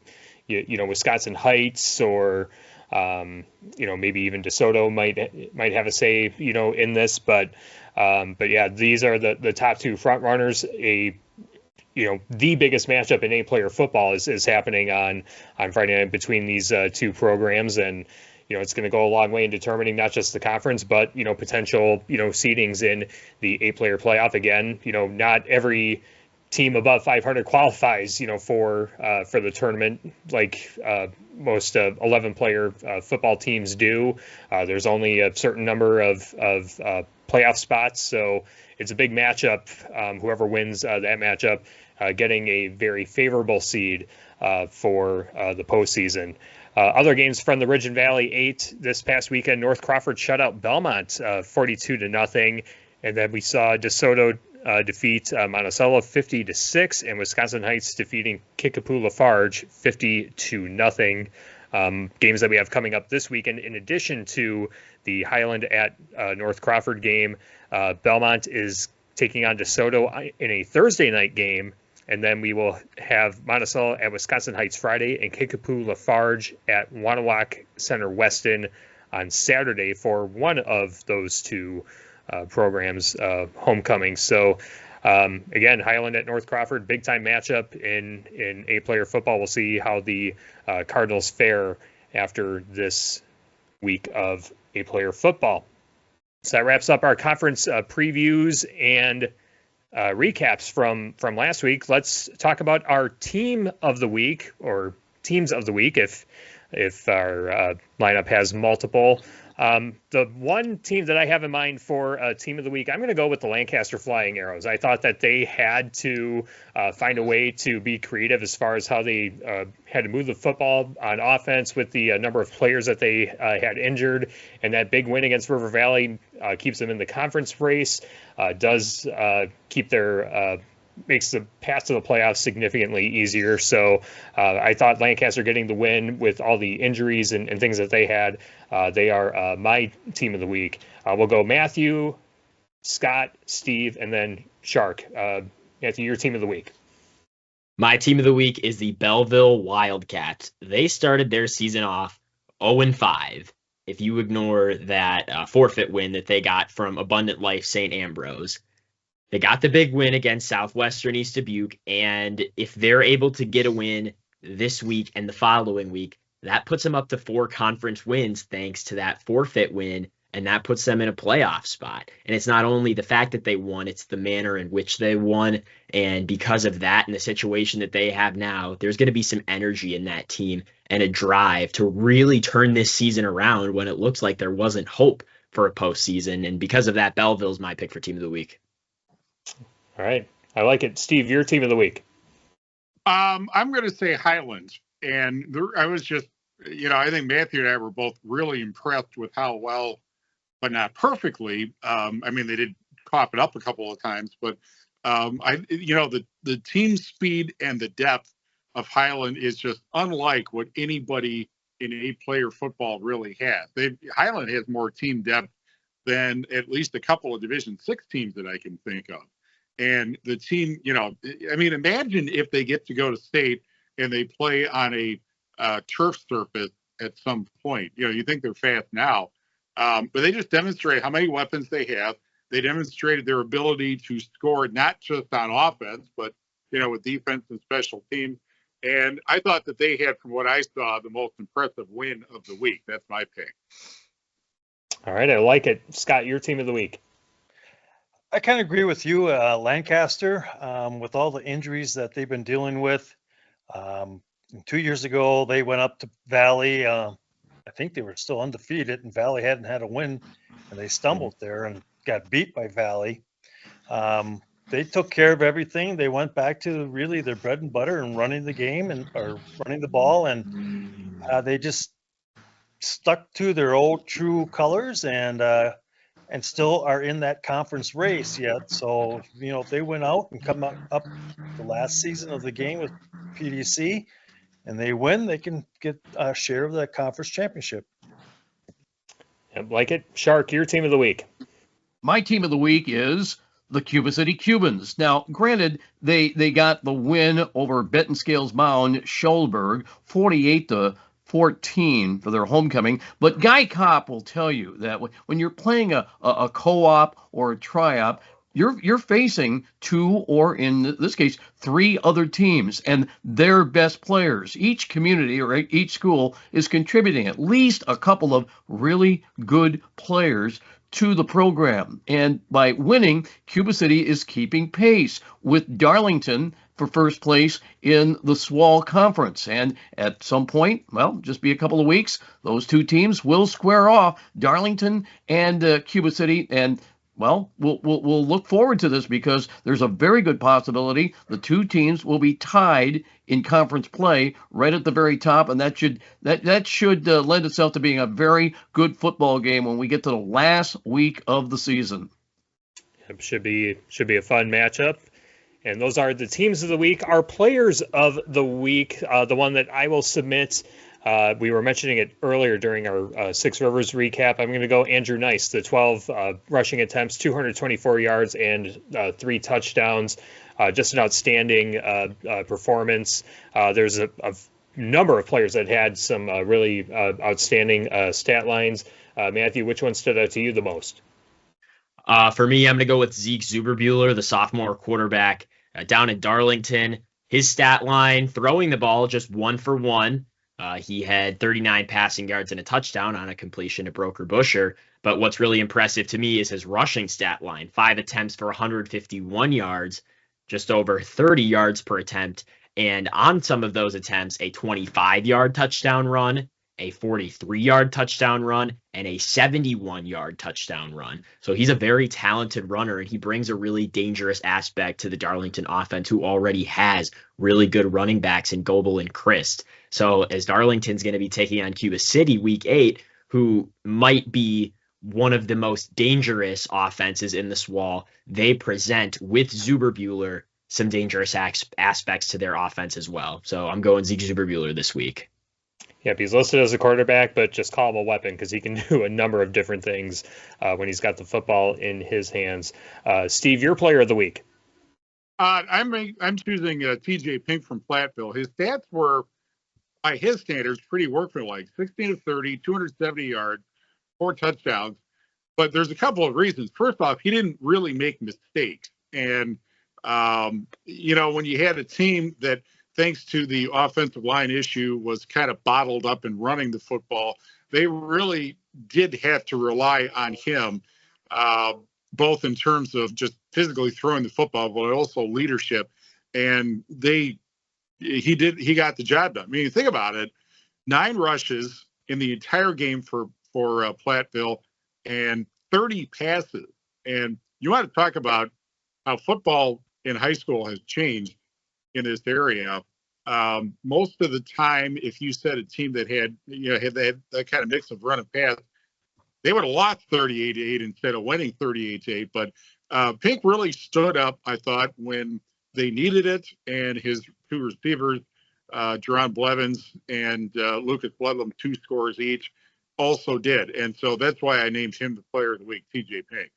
Wisconsin Heights or, maybe even DeSoto might have a say, in this. But yeah, these are the top 2 front runners. the biggest matchup in 8-player football is happening on Friday night between these two programs. And, it's going to go a long way in determining not just the conference, but, potential, seedings in the 8-player playoff. Again, not every team above 500 qualifies, for the tournament like most 11-player football teams do. There's only a certain number of playoff spots, so it's a big matchup. Whoever wins that matchup, getting a very favorable seed for the postseason. Other games from the Ridge and Valley 8 this past weekend: North Crawford shut out Belmont 42-0, and then we saw DeSoto defeat Monticello 50-6, and Wisconsin Heights defeating Kickapoo Lafarge 50-0. Games that we have coming up this weekend, in addition to the Highland at North Crawford game, Belmont is taking on DeSoto in a Thursday night game, and then we will have Monticello at Wisconsin Heights Friday and Kickapoo Lafarge at Wanawak Center Weston on Saturday for one of those two programs homecoming. So again, Highland at North Crawford, big time matchup in 8-player football. We'll see how the Cardinals fare after this week of 8-player football. So that wraps up our conference previews and recaps from last week. Let's talk about our team of the week, or teams of the week if our lineup has multiple. The one team that I have in mind for team of the week, I'm going to go with the Lancaster Flying Arrows. I thought that they had to find a way to be creative as far as how they had to move the football on offense with the number of players that they had injured. And that big win against River Valley keeps them in the conference race, does keep their makes the path to the playoffs significantly easier. So I thought Lancaster getting the win with all the injuries and things that they had, they are my team of the week. We'll go Matthew, Scott, Steve, and then Shark. Matthew, your team of the week. My team of the week is the Belleville Wildcats. They started their season off 0-5. If you ignore that forfeit win that they got from Abundant Life St. Ambrose. They got the big win against Southwestern East Dubuque, and if they're able to get a win this week and the following week, that puts them up to 4 conference wins thanks to that forfeit win, and that puts them in a playoff spot. And it's not only the fact that they won, it's the manner in which they won, and because of that and the situation that they have now, there's going to be some energy in that team and a drive to really turn this season around when it looks like there wasn't hope for a postseason, and because of that, Belleville's my pick for team of the week. All right. I like it. Steve, your team of the week. I'm going to say Highlands. And I was just, I think Matthew and I were both really impressed with how well, but not perfectly. They did cough it up a couple of times, but the team speed and the depth of Highland is just unlike what anybody in 8-player football really has. Highland has more team depth than at least a couple of Division 6 teams that I can think of. And the team, imagine if they get to go to state and they play on a turf surface at some point. You think they're fast now, but they just demonstrate how many weapons they have. They demonstrated their ability to score not just on offense, but, with defense and special teams. And I thought that they had, from what I saw, the most impressive win of the week. That's my pick. All right, I like it. Scott, your team of the week. I kind of agree with you, Lancaster, with all the injuries that they've been dealing with. 2 years ago, they went up to Valley. I think they were still undefeated, and Valley hadn't had a win, and they stumbled there and got beat by Valley. They took care of everything. They went back to really their bread and butter and running the game or running the ball, and they just stuck to their old true colors and still are in that conference race yet. So, if they went out and come up the last season of the game with PDC and they win, they can get a share of the conference championship. Yep, like it. Shark, your team of the week. My team of the week is the Cuba City Cubans. Now, granted, they got the win over Benton Scales Mound, Schollberg, 48-14 for their homecoming. But Guy Kopp will tell you that when you're playing a co-op or a tri-op, you're facing two, or in this case, three other teams and their best players. Each community or each school is contributing at least a couple of really good players to the program. And by winning, Cuba City is keeping pace with Darlington for first place in the SWAL Conference. And at some point, well, just be a couple of weeks, those two teams will square off, Darlington and Cuba City. And well, we'll look forward to this because there's a very good possibility the two teams will be tied in conference play right at the very top, and that should lend itself to being a very good football game when we get to the last week of the season. It should be a fun matchup. And those are the teams of the week. Our players of the week, the one that I will submit, we were mentioning it earlier during our Six Rivers recap. I'm going to go Andrew Nice, the 12 rushing attempts, 224 yards, and 3 touchdowns. Just an outstanding performance. There's a number of players that had some really outstanding stat lines. Matthew, which one stood out to you the most? For me, I'm going to go with Zeke Zuberbuehler, the sophomore quarterback down in Darlington. His stat line, throwing the ball just 1 for 1. He had 39 passing yards and a touchdown on a completion to Broker Busher. But what's really impressive to me is his rushing stat line, 5 attempts for 151 yards, just over 30 yards per attempt. And on some of those attempts, a 25-yard touchdown run, a 43-yard touchdown run, and a 71-yard touchdown run. So he's a very talented runner, and he brings a really dangerous aspect to the Darlington offense, who already has really good running backs in Goebel and Christ. So as Darlington's going to be taking on Cuba City Week 8, who might be one of the most dangerous offenses in the SWAL, they present with Zuberbuehler some dangerous aspects to their offense as well. So I'm going Zeke Zuberbuehler this week. Yep, he's listed as a quarterback, but just call him a weapon because he can do a number of different things when he's got the football in his hands. Steve, your player of the week. I'm choosing TJ Pink from Platteville. His stats were, by his standards, pretty workmanlike. 16 of 30, 270 yards, 4 touchdowns. But there's a couple of reasons. First off, he didn't really make mistakes. And, when you had a team that, thanks to the offensive line issue, was kind of bottled up in running the football, they really did have to rely on him, both in terms of just physically throwing the football, but also leadership. And he got the job done. I mean, you think about it, 9 rushes in the entire game for Platteville and 30 passes. And you want to talk about how football in high school has changed in this area. Most of the time, if you said a team that had that kind of mix of run and pass, they would have lost 38-8 instead of winning 38-8. But Pink really stood up, I thought, when they needed it, and his 2 receivers, Jerron Blevins and Lucas Bloodlam, 2 scores each, also did. And so that's why I named him the player of the week, TJ Pink.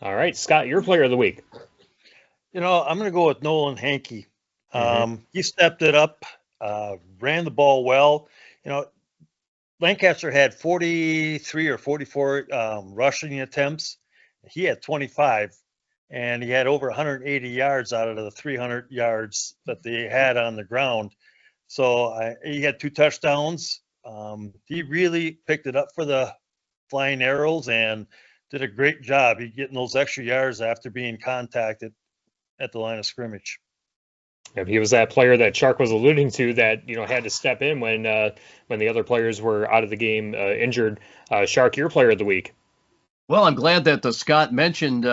All right, Scott, your player of the week. I'm going to go with Nolan Hankey. He stepped it up, ran the ball well. Lancaster had 43 or 44 rushing attempts. He had 25, and he had over 180 yards out of the 300 yards that they had on the ground. So he had 2 touchdowns. He really picked it up for the Flying Arrows and did a great job. He getting those extra yards after being contacted at the line of scrimmage. He was that player that Shark was alluding to that had to step in when the other players were out of the game injured. Shark, your player of the week. Well, I'm glad that Scott mentioned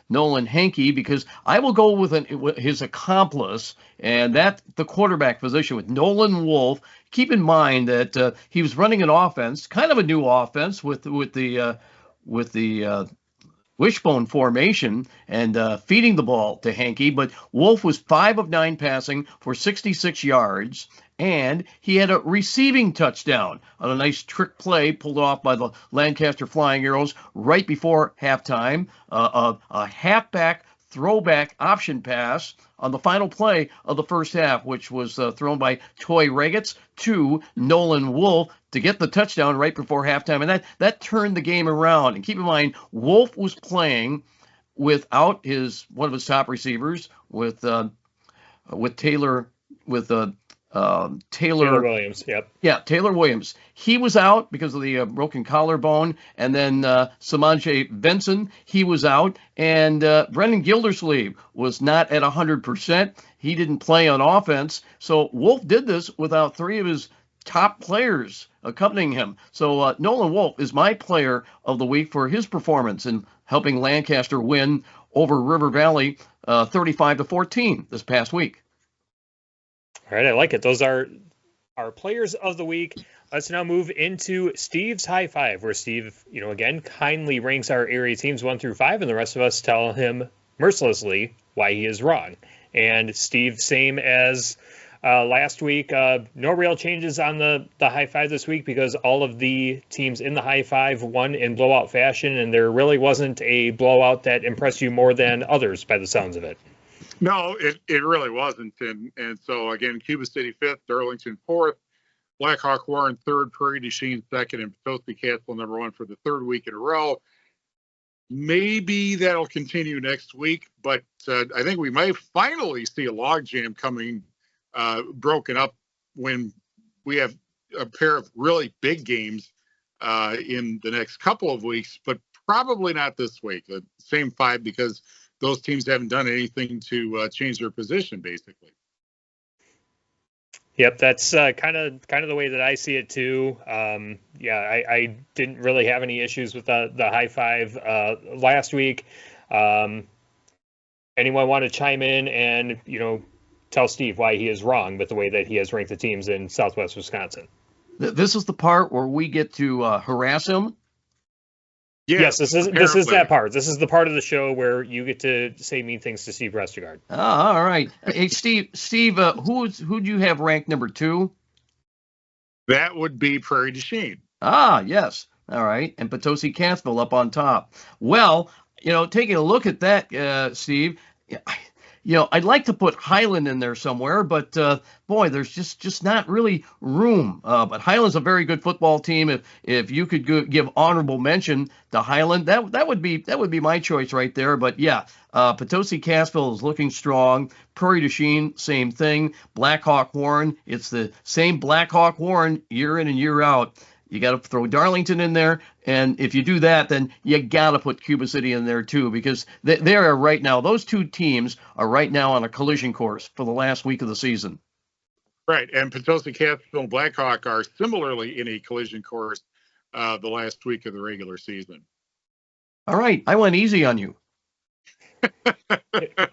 Nolan Hankey, because I will go with his accomplice, and that's the quarterback position with Nolan Wolf. Keep in mind that he was running an offense, kind of a new offense with the wishbone formation and feeding the ball to Hankey, but Wolf was 5 of 9 passing for 66 yards, and he had a receiving touchdown on a nice trick play pulled off by the Lancaster Flying Arrows right before halftime, a halfback throwback option pass on the final play of the first half, which was thrown by Toy Regetz to Nolan Wolf to get the touchdown right before halftime. And that turned the game around. And keep in mind, Wolf was playing without one of his top receivers, with Taylor Taylor Williams. Yep. Yeah, Taylor Williams. He was out because of the broken collarbone, and then Samanje Benson, he was out, and Brendan Gildersleeve was not at 100%. He didn't play on offense, so Wolf did this without three of his top players accompanying him. So Nolan Wolf is my player of the week for his performance in helping Lancaster win over River Valley 35-14 this past week. All right, I like it. Those are our players of the week. Let's now move into Steve's High Five, where Steve, again, kindly ranks our area teams 1 through 5, and the rest of us tell him mercilessly why he is wrong. And Steve, same as last week, no real changes on the High Five this week because all of the teams in the High Five won in blowout fashion, and there really wasn't a blowout that impressed you more than others by the sounds of it. No, it really wasn't. And so, again, Cuba City 5th, Darlington 4th, Blackhawk Warren 3rd, Prairie du Chien 2nd, and Potosi Castle number 1 for the 3rd week in a row. Maybe that'll continue next week, but I think we might finally see a logjam coming broken up when we have a pair of really big games in the next couple of weeks, but probably not this week. The same 5 because those teams haven't done anything to change their position, basically. Yep, that's kind of the way that I see it too. I didn't really have any issues with the High Five last week. Anyone want to chime in and tell Steve why he is wrong with the way that he has ranked the teams in Southwest Wisconsin? This is the part where we get to harass him. Yes, this is that part. This is the part of the show where you get to say mean things to Steve Prestegard. Oh, all right. Hey, Steve, who'd you have ranked number 2? That would be Prairie du Chien. Ah, yes. All right. And Potosi Cathville up on top. Well, taking a look at that, Steve, I'd like to put Highland in there somewhere, but boy, there's just not really room. But Highland's a very good football team. If you could give honorable mention to Highland, that would be my choice right there. But yeah, Potosi Cassville is looking strong. Prairie du Chien, same thing. Blackhawk Warren, it's the same Blackhawk Warren year in and year out. You got to throw Darlington in there, and if you do that, then you got to put Cuba City in there too, because they are right now. Those two teams are right now on a collision course for the last week of the season. Right, and Potosi Cathville and Blackhawk are similarly in a collision course the last week of the regular season. All right, I went easy on you.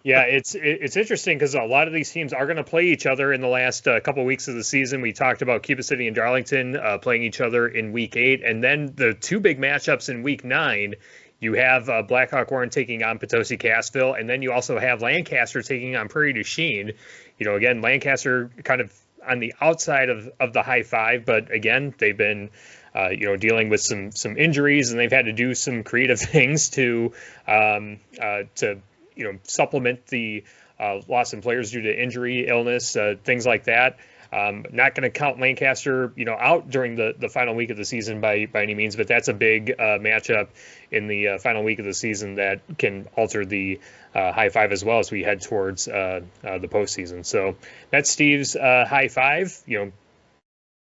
Yeah, it's interesting because a lot of these teams are going to play each other in the last couple weeks of the season. We talked about Cuba City and Darlington playing each other in week 8, and then the 2 big matchups in week 9. You have Blackhawk Warren taking on Potosi Cassville, and then you also have Lancaster taking on Prairie du Chien. Again, Lancaster kind of on the outside of the High Five, but again, they've been dealing with some injuries, and they've had to do some creative things to supplement the loss in players due to injury, illness, things like that. Not going to count Lancaster, out during the final week of the season by any means, but that's a big matchup in the final week of the season that can alter the High Five as well as we head towards the postseason. So that's Steve's High Five.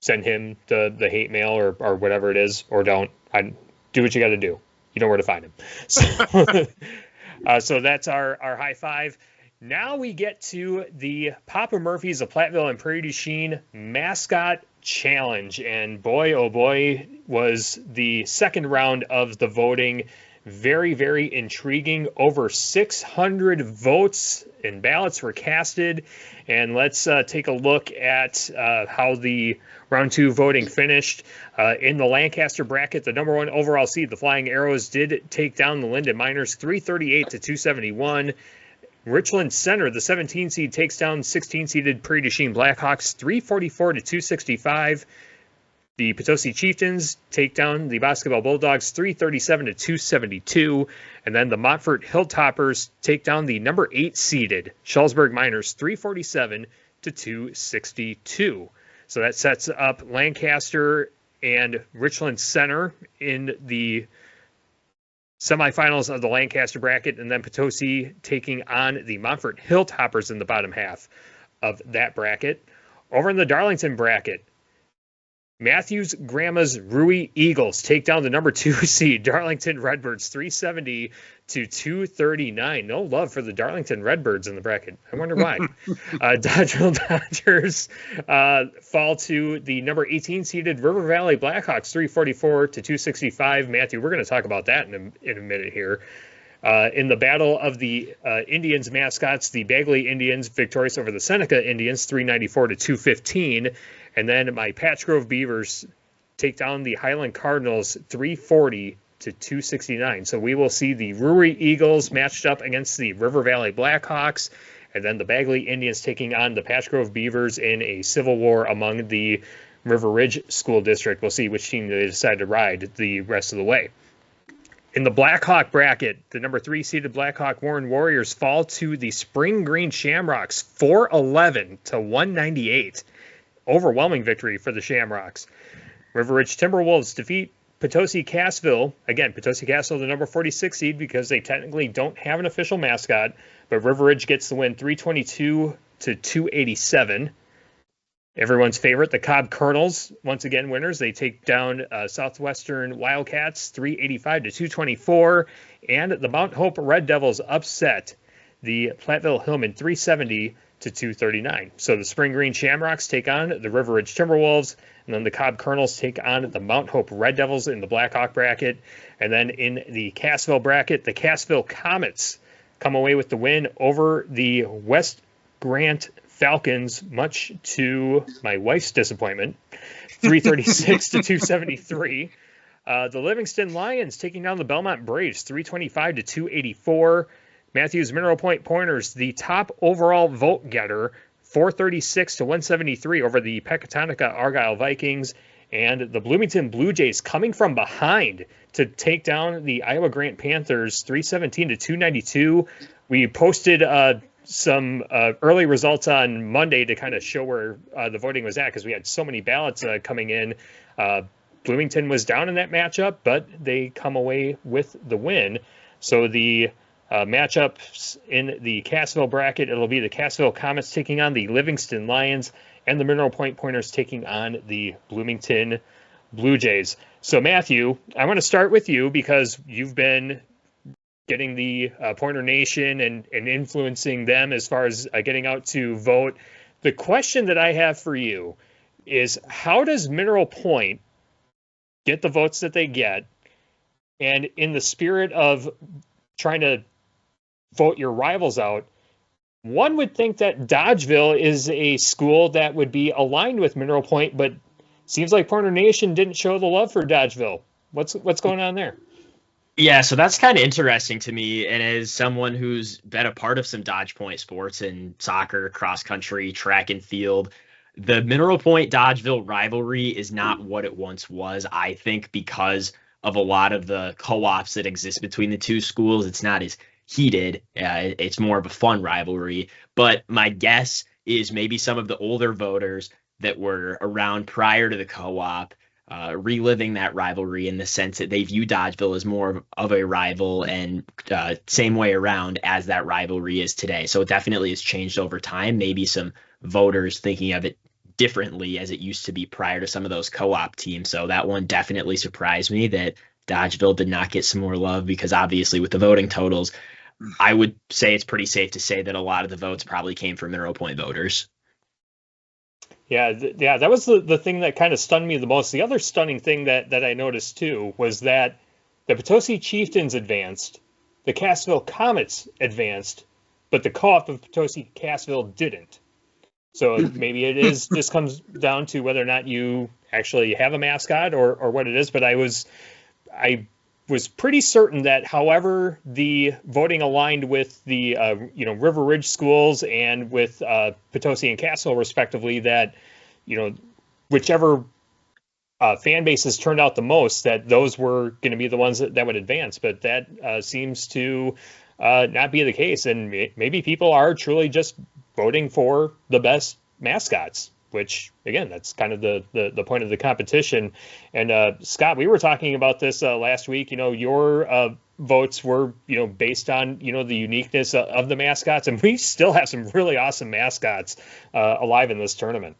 Send him the hate mail or whatever it is, or don't. Do what you got to do. You know where to find him. So that's our High Five. Now we get to the Papa Murphy's of Platteville and Prairie du Chien Mascot Challenge. And boy, oh boy, was the second round of the voting very, very intriguing. Over 600 votes and ballots were casted. And let's take a look at how the round 2 voting finished. In the Lancaster bracket, the number 1 overall seed, the Flying Arrows, did take down the Linden Miners 338-271. Richland Center, the 17 seed, takes down 16-seeded Prairie du Chien Blackhawks 344-265. The Potosi Chieftains take down the Basketball Bulldogs 337-272. And then the Montfort Hilltoppers take down the number 8 seeded Shullsburg Miners 347-262. So that sets up Lancaster and Richland Center in the semifinals of the Lancaster bracket, and then Potosi taking on the Montfort Hilltoppers in the bottom half of that bracket. Over in the Darlington bracket, Matthews Grandma's Rui Eagles take down the number 2 seed Darlington Redbirds 370 to 239. No love for the Darlington Redbirds in the bracket. I wonder why. Dodgeville Dodgers fall to the number 18 seeded River Valley Blackhawks 344 to 265. Matthew, we're going to talk about that in a minute here. In the battle of the Indians mascots, the Bagley Indians victorious over the Seneca Indians 394 to 215. And then my Patch Grove Beavers take down the Highland Cardinals 340 to 269. So we will see the Ruri Eagles matched up against the River Valley Blackhawks, and then the Bagley Indians taking on the Patch Grove Beavers in a civil war among the River Ridge School District. We'll see which team they decide to ride the rest of the way. In the Blackhawk bracket, the number 3 seeded Blackhawk Warren Warriors fall to the Spring Green Shamrocks 411 to 198. Overwhelming victory for the Shamrocks. River Ridge Timberwolves defeat Potosi Cassville. Again, Potosi Cassville, the number 46 seed, because they technically don't have an official mascot, but River Ridge gets the win 322 to 287. Everyone's favorite, the Cobb Colonels, once again winners. They take down Southwestern Wildcats 385 to 224, and the Mount Hope Red Devils upset the Platteville Hillman 370 to 239. So the Spring Green Shamrocks take on the River Ridge Timberwolves, and then the Cobb Colonels take on the Mount Hope Red Devils in the Blackhawk bracket. And then in the Cassville bracket, the Cassville Comets come away with the win over the West Grant Falcons, much to my wife's disappointment, 336 to 273. The Livingston Lions taking down the Belmont Braves, 325 to 284. Matthews Mineral Point Pointers, the top overall vote getter, 436 to 173 over the Pecatonica Argyle Vikings. And the Bloomington Blue Jays coming from behind to take down the Iowa Grant Panthers, 317 to 292. We posted some early results on Monday to kind of show where the voting was at, because we had so many ballots coming in. Bloomington was down in that matchup, but they come away with the win. So the matchups in the Cassville bracket, it'll be the Cassville Comets taking on the Livingston Lions, and the Mineral Point Pointers taking on the Bloomington Blue Jays. So Matthew, I want to start with you, because you've been getting the Pointer Nation and influencing them as far as getting out to vote. The question that I have for you is, how does Mineral Point get the votes that they get? And in the spirit of trying to vote your rivals out, one would think that Dodgeville is a school that would be aligned with Mineral Point, but seems like Pointer Nation didn't show the love for Dodgeville. What's going on there? Yeah, so that's kind of interesting to me. And as someone who's been a part of some Dodge Point sports in soccer, cross country, track and field, the Mineral Point Dodgeville rivalry is not what it once was. I think because of a lot of the co-ops that exist between the two schools, it's not as heated. It's more of a fun rivalry. But my guess is maybe some of the older voters that were around prior to the co-op reliving that rivalry, in the sense that they view Dodgeville as more of a rival, and same way around as that rivalry is today. So it definitely has changed over time. Maybe some voters thinking of it differently as it used to be prior to some of those co-op teams. So that one definitely surprised me that Dodgeville did not get some more love, because obviously with the voting totals, I would say it's pretty safe to say that a lot of the votes probably came from Mineral Point voters. Yeah, that was the thing that kind of stunned me the most. The other stunning thing that I noticed too was that the Potosi Chieftains advanced, the Cassville Comets advanced, but the co-op of Potosi Cassville didn't. So maybe this comes down to whether or not you actually have a mascot or what it is. But I was pretty certain that however the voting aligned with the River Ridge schools and with Potosi and Cassville respectively, that whichever fan bases turned out the most, that those were going to be the ones that would advance. But that seems to not be the case, and maybe people are truly just voting for the best mascots, which again, that's kind of the point of the competition. And Scott, we were talking about this last week. Your votes were based on the uniqueness of the mascots, and we still have some really awesome mascots alive in this tournament.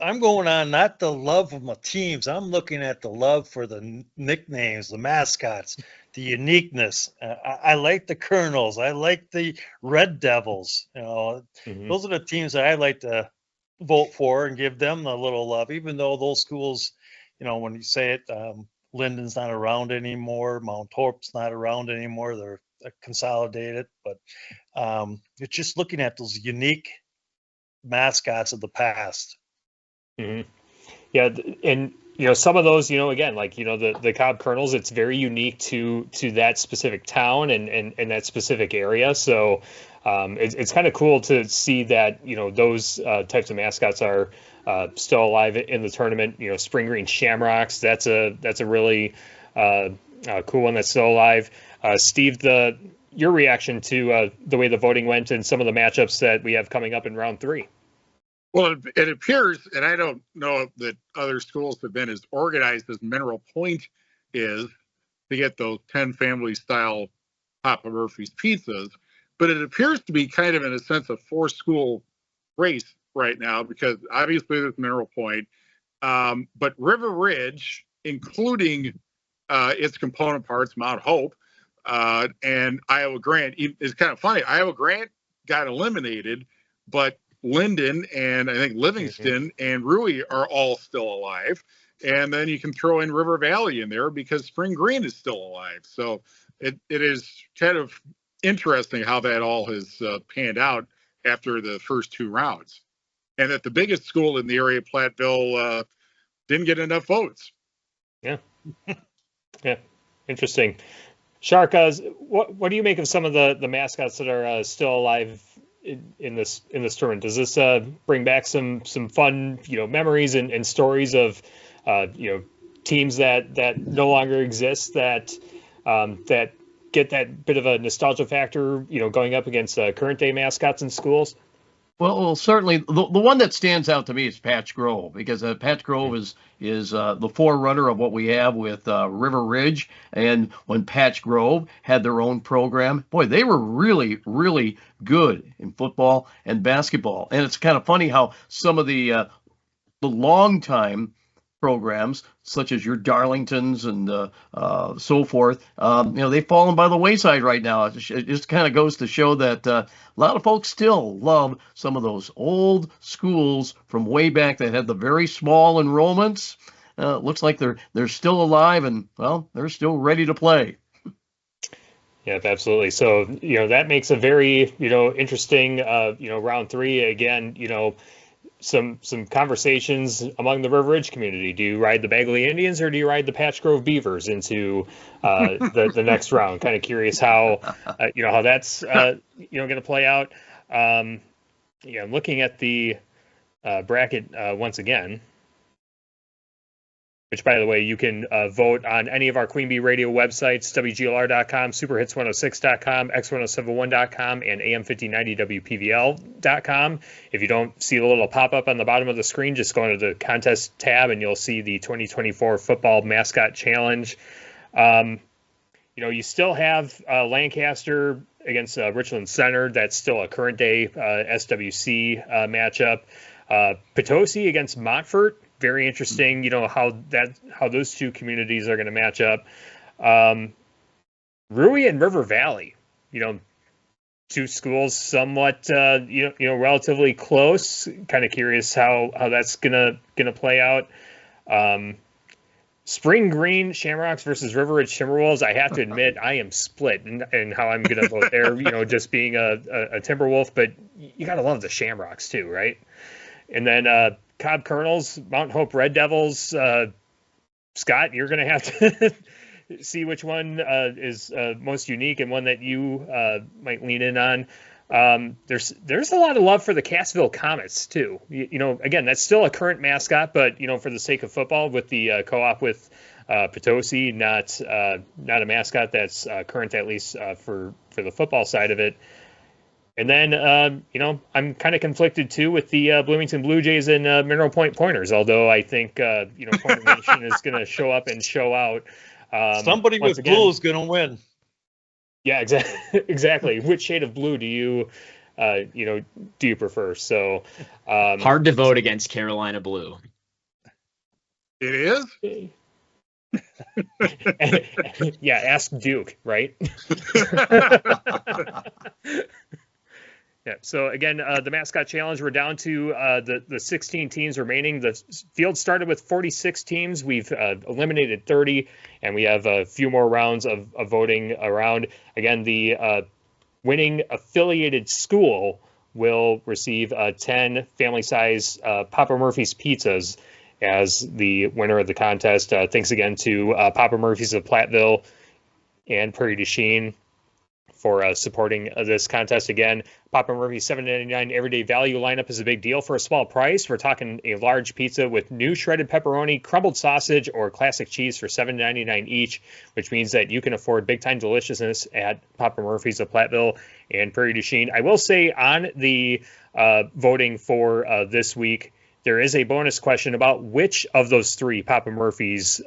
I'm going on not the love of my teams. I'm looking at the love for the nicknames, the mascots, the uniqueness. I like the Colonels. I like the Red Devils. Those are the teams that I like to vote for and give them a little love, even though those schools, when you say it, Linden's not around anymore. Mount Hope's not around anymore. They're consolidated. But it's just looking at those unique mascots of the past. Mm-hmm. Yeah, and some of those, again, like the Cobb Colonels, it's very unique to that specific town and that specific area. So it's kind of cool to see that those types of mascots are still alive in the tournament. Spring Green Shamrocks, that's a really cool one that's still alive. Steve, your reaction to the way the voting went and some of the matchups that we have coming up in round 3. Well, it appears, and I don't know that other schools have been as organized as Mineral Point is to get those 10 family-style Papa Murphy's pizzas, but it appears to be kind of, in a sense, a 4-school race right now, because obviously there's Mineral Point, but River Ridge, including its component parts, Mount Hope, and Iowa Grant, is kind of funny. Iowa Grant got eliminated, but Linden and I think Livingston and Rui are all still alive. And then you can throw in River Valley in there because Spring Green is still alive. So it is kind of interesting how that all has panned out after the first 2 rounds. And that the biggest school in the area, Platteville, didn't get enough votes. Yeah. Yeah. Interesting. Shark, what do you make of some of the mascots that are still alive in this tournament? Does this bring back some fun memories and stories of teams that no longer exist that get that bit of a nostalgia factor going up against current day mascots in schools? Well, certainly the one that stands out to me is Patch Grove, because Patch Grove is the forerunner of what we have with River Ridge. And when Patch Grove had their own program, boy, they were really, really good in football and basketball. And it's kind of funny how some of the long-time programs, such as your Darlingtons and so forth, they've fallen by the wayside right now. It just kind of goes to show that a lot of folks still love some of those old schools from way back that had the very small enrollments. Looks like they're still alive and, well, they're still ready to play. Yeah, absolutely. So, that makes a very, interesting, round 3. Again, some conversations among the River Ridge community. Do you ride the Bagley Indians or do you ride the Patch Grove Beavers into the next round? Kind of curious how how that's going to play out. Looking at the bracket once again, which, by the way, you can vote on any of our Queen Bee Radio websites, WGLR.com, SuperHits106.com, X1071.com, and AM5090WPVL.com. If you don't see the little pop-up on the bottom of the screen, just go into the contest tab and you'll see the 2024 Football Mascot Challenge. You still have Lancaster against Richland Center. That's still a current day SWC matchup. Potosi against Montfort. Very interesting, how those two communities are going to match up. Rui and River Valley, two schools somewhat, relatively close. Kind of curious how that's gonna play out. Spring Green Shamrocks versus River Ridge Timberwolves. I have to admit, I am split in how I'm going to vote there. Just being a Timberwolf, but you got to love the Shamrocks too, right? And then Cobb Colonels, Mount Hope Red Devils. Scott, you're going to have to see which one is most unique and one that you might lean in on. There's a lot of love for the Cassville Comets too. Again, that's still a current mascot, but for the sake of football, with the co-op with Potosi, not a mascot that's current, at least for the football side of it. And then, I'm kind of conflicted too with the Bloomington Blue Jays and Mineral Point Pointers, although I think, Pointer Nation is going to show up and show out. Somebody with blue is going to win. Yeah, exactly. Which shade of blue do you prefer? So hard to vote against Carolina blue. It is? Yeah, ask Duke, right? Yeah. So again, the mascot challenge, we're down to the 16 teams remaining. The field started with 46 teams. We've eliminated 30, and we have a few more rounds of voting around. Again, the winning affiliated school will receive 10 family-size Papa Murphy's pizzas as the winner of the contest. Thanks again to Papa Murphy's of Platteville and Prairie du Chien for supporting this contest. Again, Papa Murphy's $7.99 everyday value lineup is a big deal for a small price. We're talking a large pizza with new shredded pepperoni, crumbled sausage, or classic cheese for $7.99 each, which means that you can afford big-time deliciousness at Papa Murphy's of Platteville and Prairie du Chien. I will say on the voting for this week, there is a bonus question about which of those three Papa Murphy's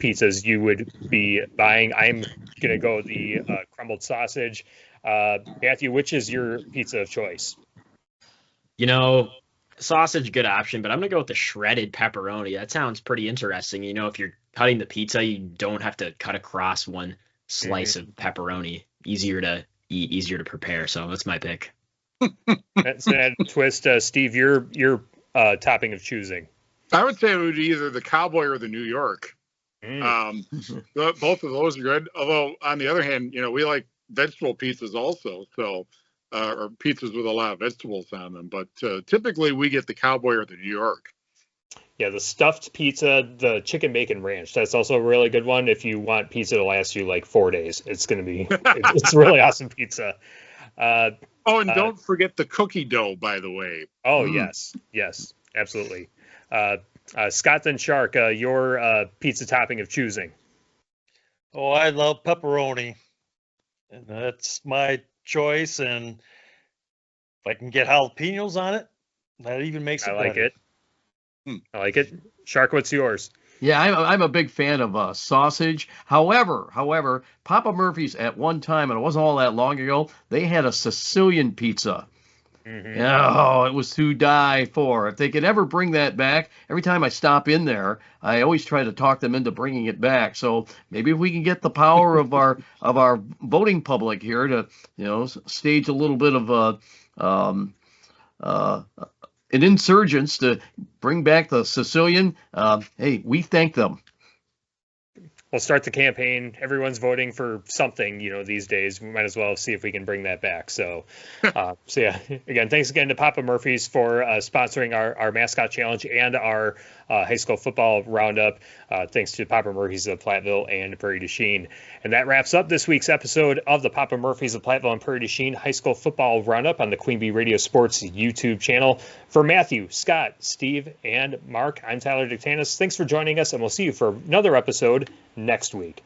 pizzas you would be buying. I'm going to go the crumbled sausage. Matthew, which is your pizza of choice? Sausage, good option, but I'm going to go with the shredded pepperoni. That sounds pretty interesting. If you're cutting the pizza, you don't have to cut across one slice of pepperoni. Easier to eat, easier to prepare. So that's my pick. That's an twist. Steve, your topping of choosing. I would say it would be either the Cowboy or the New York. Both of those are good. Although on the other hand, we like vegetable pizzas also, so or pizzas with a lot of vegetables on them. But typically we get the Cowboy or the New York. Yeah, the stuffed pizza, the chicken bacon ranch. That's also a really good one. If you want pizza to last you like 4 days, it's going to be it's really awesome pizza. And don't forget the cookie dough, by the way. Oh, yes, absolutely. Scott and Shark, your pizza topping of choosing. Oh, I love pepperoni, and that's my choice. And if I can get jalapenos on it, that even makes it better. I like it. Shark, what's yours? Yeah, I'm a big fan of sausage. However, Papa Murphy's at one time, and it wasn't all that long ago, they had a Sicilian pizza. Mm-hmm. Oh, it was to die for. If they could ever bring that back, every time I stop in there, I always try to talk them into bringing it back. So maybe if we can get the power of our voting public here to, stage a little bit of an insurgence to bring back the Sicilian, hey, we thank them. We'll start the campaign. Everyone's voting for something, these days. We might as well see if we can bring that back. So yeah, again, thanks again to Papa Murphy's for sponsoring our mascot challenge and our high school football roundup. Thanks to Papa Murphy's of Platteville and Prairie du Chien. And that wraps up this week's episode of the Papa Murphy's of Platteville and Prairie du Chien high school football roundup on the Queen Bee Radio Sports YouTube channel. For Matthew, Scott, Steve, and Mark, I'm Tyler Diktanas. Thanks for joining us, and we'll see you for another episode next week.